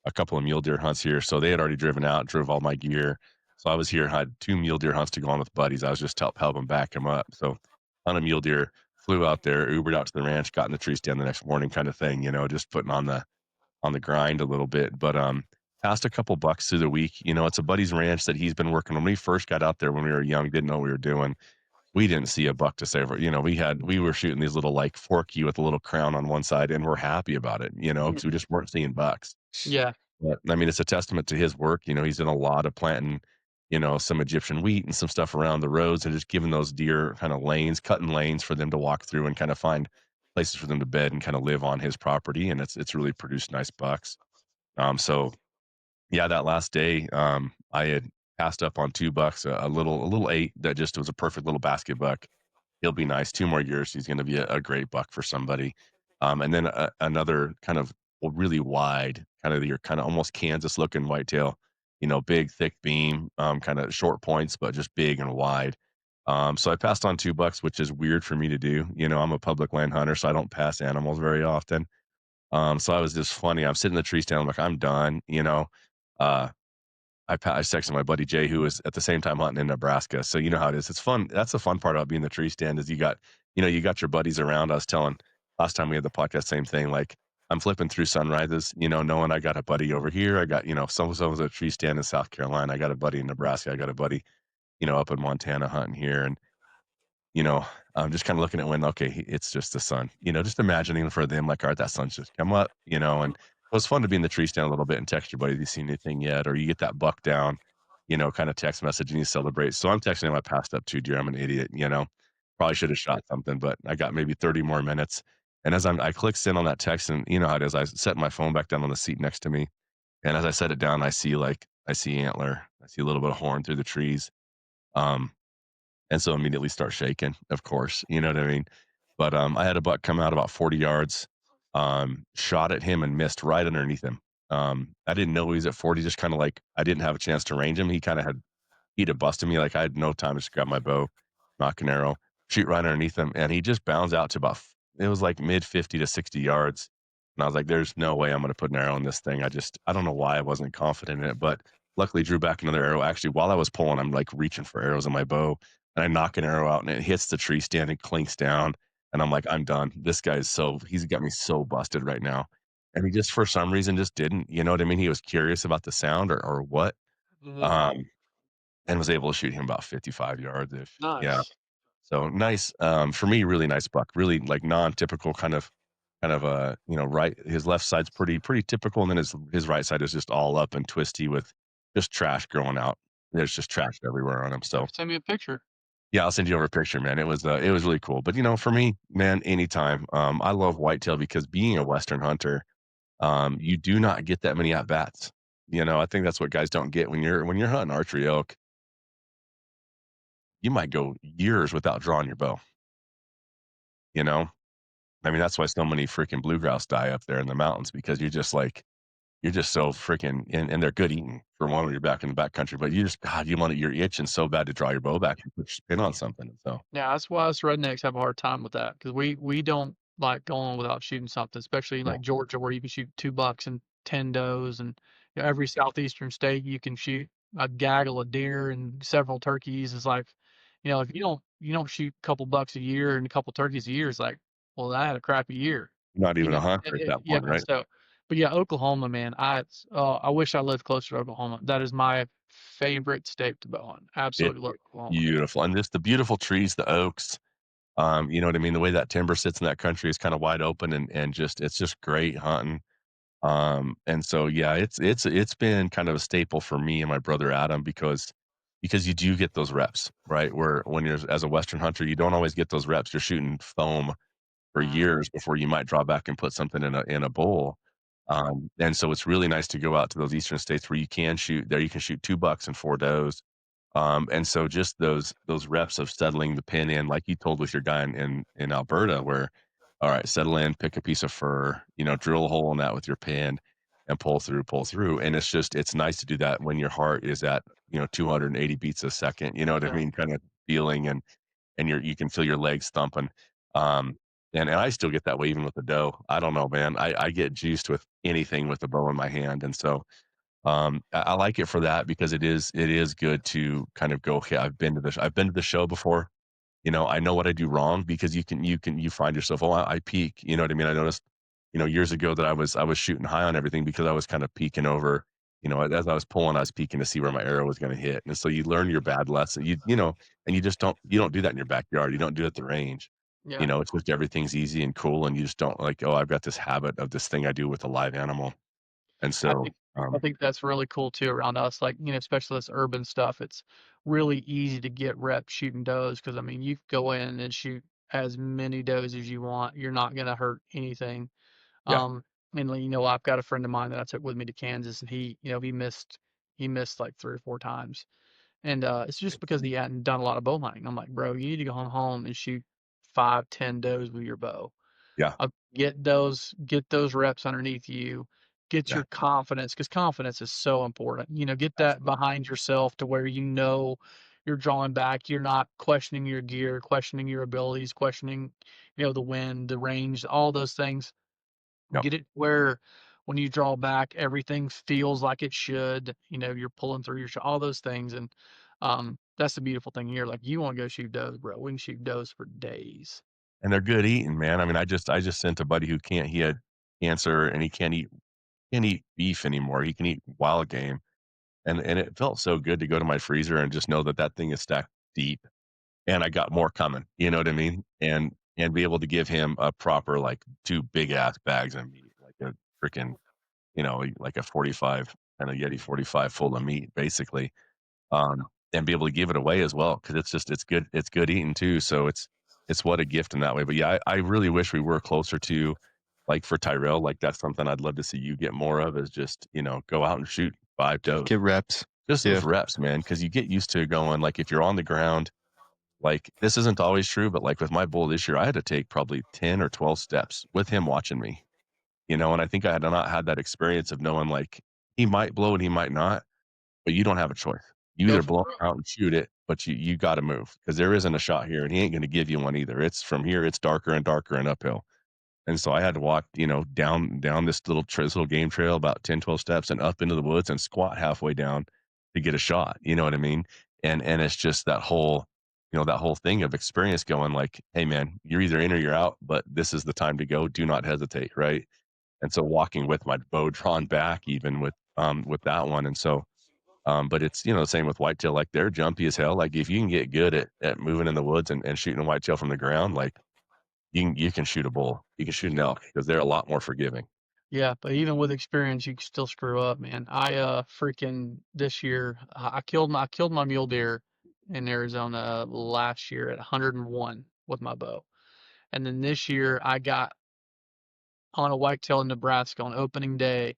a couple of mule deer hunts here, so they had already driven out, drove all my gear. So I was here, had 2 mule deer hunts to go on with buddies. I was just helping back him up. So on a mule deer, flew out there, Ubered out to the ranch, got in the tree stand the next morning, kind of thing. Just putting on the grind a little bit, but, passed a couple bucks through the week. It's a buddy's ranch that he's been working when we first got out there when we were young, didn't know what we were doing. We didn't see a buck to save we were shooting these little, like, forky with a little crown on one side, and we're happy about it, Mm, because we just weren't seeing bucks. yeah, But, I mean, it's a testament to his work. He's done a lot of planting, some Egyptian wheat and some stuff around the roads and just giving those deer kinda lanes, cutting lanes for them to walk through and kinda find places for them to bed and kinda live on his property, and it's really produced nice bucks. So yeah, that last day, I had passed up on 2 bucks, a little 8 that just was a perfect little basket buck. He'll be nice, 2 more years, he's gonna be a great buck for somebody. And then another kind of really wide, kind of your kinda almost Kansas looking whitetail, big, thick beam, kinda short points, but just big and wide. So I passed on 2 bucks, which is weird for me to do. I'm a public land hunter, so I don't pass animals very often. So I was just funny. I'm sitting in the tree stand. I'm like, I'm done. Uh, I texted my buddy Jay, who was at the same time hunting in Nebraska. So you know how it is. It's fun. That's the fun part about being in the tree stand is you got your buddies around. I was telling last time we had the podcast, same thing. Like I'm flipping through sunrises, knowing I got a buddy over here. I got, so was a tree stand in South Carolina. I got a buddy in Nebraska. I got a buddy, up in Montana hunting here. And you know, I'm just kinda looking at when, okay, it's just the sun, just imagining for them, like, "Alright, that sun's just come up," and it was fun to be in the tree stand a little bit and text your buddy, "Have you seen anything yet?" Or you get that buck down, kinda text message and you celebrate. So I'm texting him, "I passed up 2 deer, I'm an idiot," Probably should have shot something, but I got maybe 30 more minutes, and as I click send on that text and you know how it is, I set my phone back down on the seat next to me, and as I set it down, I see antler, I see a little bit of horn through the trees, um and so immediately start shaking, of course, you know what I mean? But, I had a buck come out about 40 yards, shot at him and missed right underneath him. I didn't know he was at 40, just kinda like I didn't have a chance to range him. He'd have busted me, like, I had no time to just grab my bow, nock an arrow, shoot right underneath him, and he just bounced out to about f it was like mid 50 to 60 yards, and I was like, "There's no way I'm gonna put an arrow in this thing." I don't know why I wasn't confident in it, but luckily drew back another arrow. Actually, while I was pulling, I'm, like, reaching for arrows in my bow, and I knock an arrow out, and it hits the tree stand and clinks down, and I'm like, "I'm done. This guy's he's got me so busted right now." And he just, for some reason, just didn't, you know what I mean? He was curious about the sound or what, mhm, um and was able to shoot him about 55 yards-ish. Yeah. nice. So nice, for me, really nice buck, really, like, non-typical kind of, right his left side's pretty typical, and then his right side is just all up and twisty with just trash growing out. There's just trash everywhere on him, Have so to send me a picture. yeah, I'll send you over a picture, man. It was really cool, but, for me, man, anytime, I love whitetail because being a Western hunter, you do not get that many at bats. I think that's what guys don't get when you're hunting archery elk, you might go years without drawing your bow, you know? I mean, that's why so many freaking blue grouse die up there in the mountains because you're just like you're just so freaking, and they're good eating for one when you're back in the backcountry, but you just, God, you're itching so bad to draw your bow back and put your spin on something. So Yeah, that's why us rednecks have a hard time with that because we don't like going without shooting something, especially in yeah, like Georgia where you can shoot 2 bucks and 10 does, and every southeastern state you can shoot a gaggle of deer and several turkeys. It's like, if you don't shoot a couple bucks a year and a couple turkeys a year, it's like, well, I had a crappy year, you're not even a hunter at that yeah. point, right? So, but yeah, Oklahoma, man, I wish I lived closer to Oklahoma. That is my favorite state to bow hunt. It's Absolutely love Oklahoma. beautiful, and just the beautiful trees, the oaks. You know what I mean? The way that timber sits in that country is kind of wide open, and just it's just great hunting. And so yeah, it's been kind of a staple for me and my brother Adam because you do get those reps, right? Where when you're as a Western hunter, you don't always get those reps. You're shooting foam for Mhm. years before you might draw back and put something in a bowl. And so it's really nice to go out to those eastern states where you can shoot there. You can shoot 2 bucks and 4 does. And so just those reps of settling the pin in, like you told with your guy in Alberta, where all right, settle in, pick a piece of fur, drill a hole in that with your pin, and pull through. And it's nice to do that when your heart is at 280 beats a second. You know what I Yeah. mean? Kind of feeling and you can feel your legs thumping. Um, and I still get that way even with the doe. I don't know, man. I get juiced with anything with a bow in my hand, and so I like it for that because it is good to kind of go. Okay, I've been to the show before. I know what I do wrong because you find yourself. Oh, I peek. You know what I mean? I noticed, years ago that I was shooting high on everything because I was kind of peeking over. As I was pulling, I was peeking to see where my arrow was going to hit, and so you learn your bad lesson. And you don't do that in your backyard. You don't do it at the range. Yeah. It's just everything's easy and cool, and you just don't like. Oh, I've got this habit of this thing I do with a live animal, and I so think I think that's really cool too around us, like, especially this urban stuff. It's really easy to get reps shooting does because I mean, you can go in and shoot as many does as you want. You're not gonna hurt anything. yeah, And I've got a friend of mine that I took with me to Kansas, and he missed like 3 or 4 times, and it's just because he hadn't done a lot of bow hunting. I'm like, bro, you need to go home and shoot 5, 10 does with your bow. yeah, Get those reps underneath you. Get yeah, your confidence, because confidence is so important. Get that absolutely. behind yourself to where you're drawing back. You're not questioning your gear, questioning your abilities, questioning, the wind, the range, all those things. Yep. Get it where when you draw back, everything feels like it should. You're pulling through your all those things, and that's the beautiful thing here. Like you want to go shoot does, bro. We can shoot does for days. And they're good eating, man. I mean, I just sent a buddy who he had cancer and he can't eat beef anymore. He can eat wild game. And it felt so good to go to my freezer and just know that that thing is stacked deep and I got more coming, you know what I mean? And be able to give him a proper, like, 2 big ass bags of meat, like a freaking, like a 45 kinda Yeti 45 full of meat, basically, and be able to give it away as well because it's good eating too, so it's what a gift in that way. But yeah, I really wish we were closer to, like, for Tyrel, like, that's something I'd love to see you get more of is just, go out and shoot 5 does. Get reps. Just Yeah. those reps, man, because you get used to going, like, if you're on the ground, like, this isn't always true, but, like, with my bull this year, I had to take probably 10 or 12 steps with him watching me, and I think I had not had that experience of knowing, like, he might blow it, he might not, but you don't have a choice. You Go either for blow broke. him out and shoot it, but you gotta move because there isn't a shot here, and he ain't gonna give you one either. It's from here, it's darker and darker and uphill. And so I had to walk, down this little game trail about 10, 12 steps and up into the woods and squat halfway down to get a shot. You know what I mean? And it's just that whole thing of experience going like, hey man, you're either in or you're out, but this is the time to go. Do not hesitate, right? And so walking with my bow drawn back even with that one. And so but it's the same with whitetail, like they're jumpy as hell. Like if you can get good at moving in the woods and shooting a whitetail from the ground, like you can shoot a bull, you can shoot an elk because they're a lot more forgiving. Yeah, but even with experience, you can still screw up, man. I freaking this year, I killed my mule deer in Arizona last year at 101 with my bow, and then this year I got on a whitetail in Nebraska on opening day.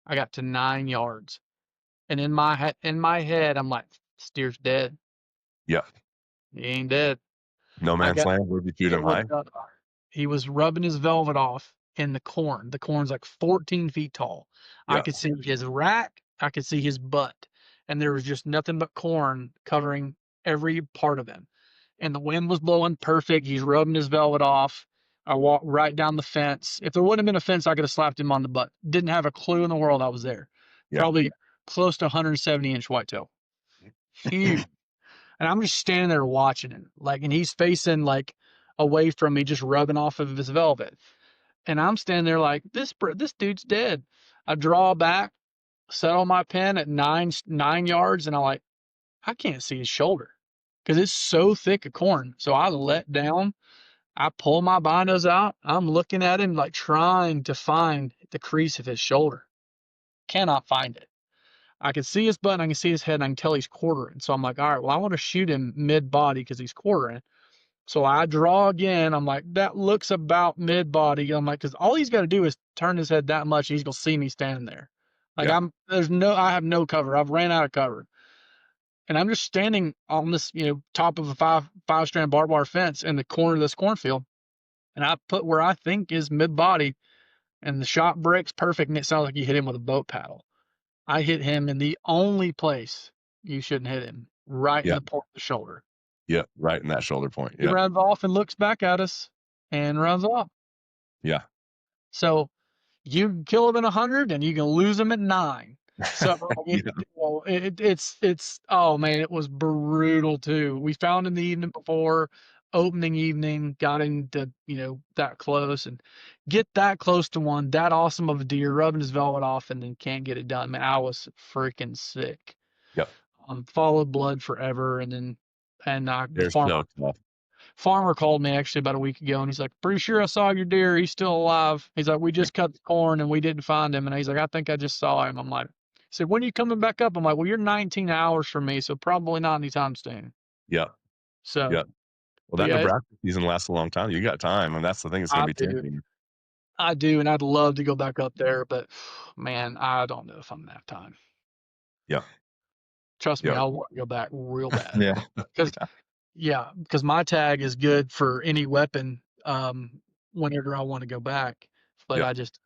I got to 9 yards, and in my head, I'm like, steer's dead. Yeah, He ain't dead. no I man's got land. Where'd you shoot it him was high? he was rubbing his velvet off. in the corn. The corn's like 14 feet tall. I Yeah. could see his rack, I could see his butt, and there was just nothing but corn covering every part of him. And the wind was blowing perfect. He's rubbing his velvet off. I walked right down the fence. If there wouldn't have been a fence, I could have slapped him on the butt. Didn't have a clue in the world I was there. Yeah. Probably close to 170-inch whitetail. Huge. And I'm just standing there watching him. Like, and he's facing like away from me, just rubbing off of his velvet. And I'm standing there like, this dude's dead. I draw back, settle my pin at 9 yards, and I'm like, I can't see his shoulder because it's so thick of corn. So I let down. I pull my binos out. I'm looking at him like trying to find the crease of his shoulder. Cannot find it. I can see his butt and I can see his head and I can tell he's quartering. So I'm like, all right, well, I want to shoot him mid body because he's quartering. So I draw again. I'm like, that looks about mid body. I'm like, because all he's got to do is turn his head that much and he's going to see me standing there. Like Yeah. I have no cover. I've ran out of cover. And I'm just standing on this, top of a five strand barbed wire fence in the corner of this cornfield. And I put where I think is mid body and the shot breaks perfect. And it sounds like you hit him with a boat paddle. I hit him in the only place you shouldn't hit him, right in Yeah. the point of the shoulder. Yeah. Right in that shoulder point. He Yeah. runs off and looks back at us and runs off. Yeah. So you can kill him in 100 and you can lose him at 9. So Yeah. it's oh man, it was brutal too. We found him the evening before, opening evening, got him to that close and get that close to one that awesome of a deer, rubbing his velvet off and then can't get it done. Man, I was freaking sick. Yep. Followed blood forever, and the They're so tough. farmer called me actually about a week ago, and he's like, pretty sure I saw your deer. He's still alive. He's like, we just cut the corn and we didn't find him. And he's like, I think I just saw him. I'm like, he said, when are you coming back up? I'm like, well, you're 19 hours from me, so probably not anytime soon. Yeah. So, Yeah. Well, that Nebraska season lasts a long time. You got time, and that's the thing. It's going to be tempting. I do, and I'd love to go back up there, but man, I don't know if I'm gonna have time. Yeah. Trust me, I want to go back real bad. Yeah. Because my tag is good for any weapon whenever I want to go back, but I just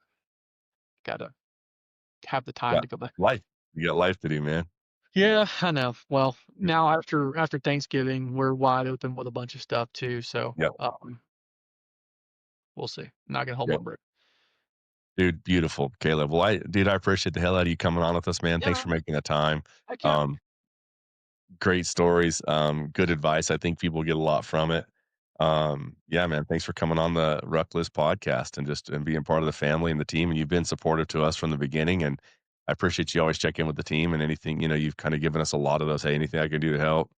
gotta have the time to go back. Life. You got life to do, man. Yeah, I know. Well, now after Thanksgiving, we're wide open with a bunch of stuff too. So we'll see. I'm not gonna hold my breath. Dude, beautiful, Caleb. Well, I appreciate the hell out of you coming on with us, man. Thanks for making the time. Great stories. Good advice. I think people get a lot from it. Yeah, man. Thanks for coming on the Ruckless podcast and being part of the family and the team. And you've been supportive to us from the beginning. And I appreciate you always check in with the team and anything, you've kind of given us a lot of those. Hey, anything I can do to help.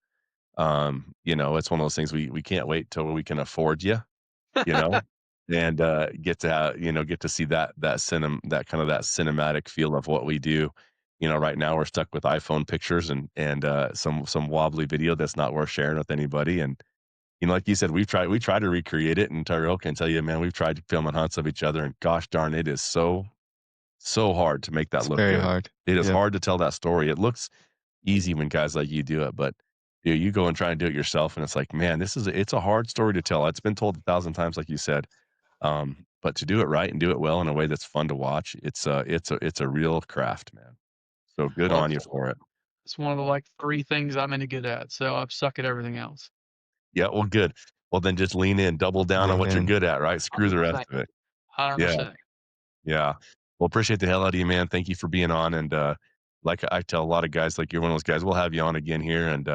It's one of those things we can't wait till we can afford you, and get to see that kind of that cinematic feel of what we do. Right now we're stuck with iPhone pictures and some wobbly video that's not worth sharing with anybody. And like you said, we tried to recreate it, and Tyrel can tell you, man, we've tried to film hunts of each other, and gosh darn, it is so hard to make that look very good. hard. It is hard to tell that story. It looks easy when guys like you do it, but you go and try and do it yourself, and it's like, man, it's a hard story to tell. It's been told 1,000 times, like you said. But to do it right and do it well in a way that's fun to watch, it's a real craft, man. So good on you for it. It's one of the 3 things I'm any good at. So I suck at everything else. Yeah, well, good. Well, then just lean in, double down on what you're good at, right? Screw the rest of it. 100%. Yeah. Well, appreciate the hell out of you, man. Thank you for being on. And like I tell a lot of guys, like you're one of those guys, we'll have you on again here, and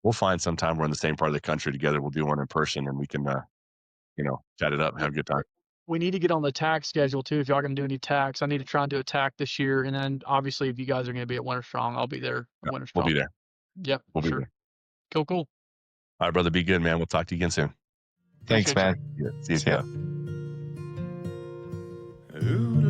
we'll find some time we're in the same part of the country together. We'll do one in person, and we can, chat it up and have a good time. We need to get on the tack schedule too. If y'all gonna do any tacks, I need to try and do a tack this year. And then obviously, if you guys are gonna be at Winter Strong, I'll be there at Winter Strong. We'll be there. Yep, we'll be there. Cool. All right, brother. Be good, man. We'll talk to you again soon. Thanks, man. See you. Ooh,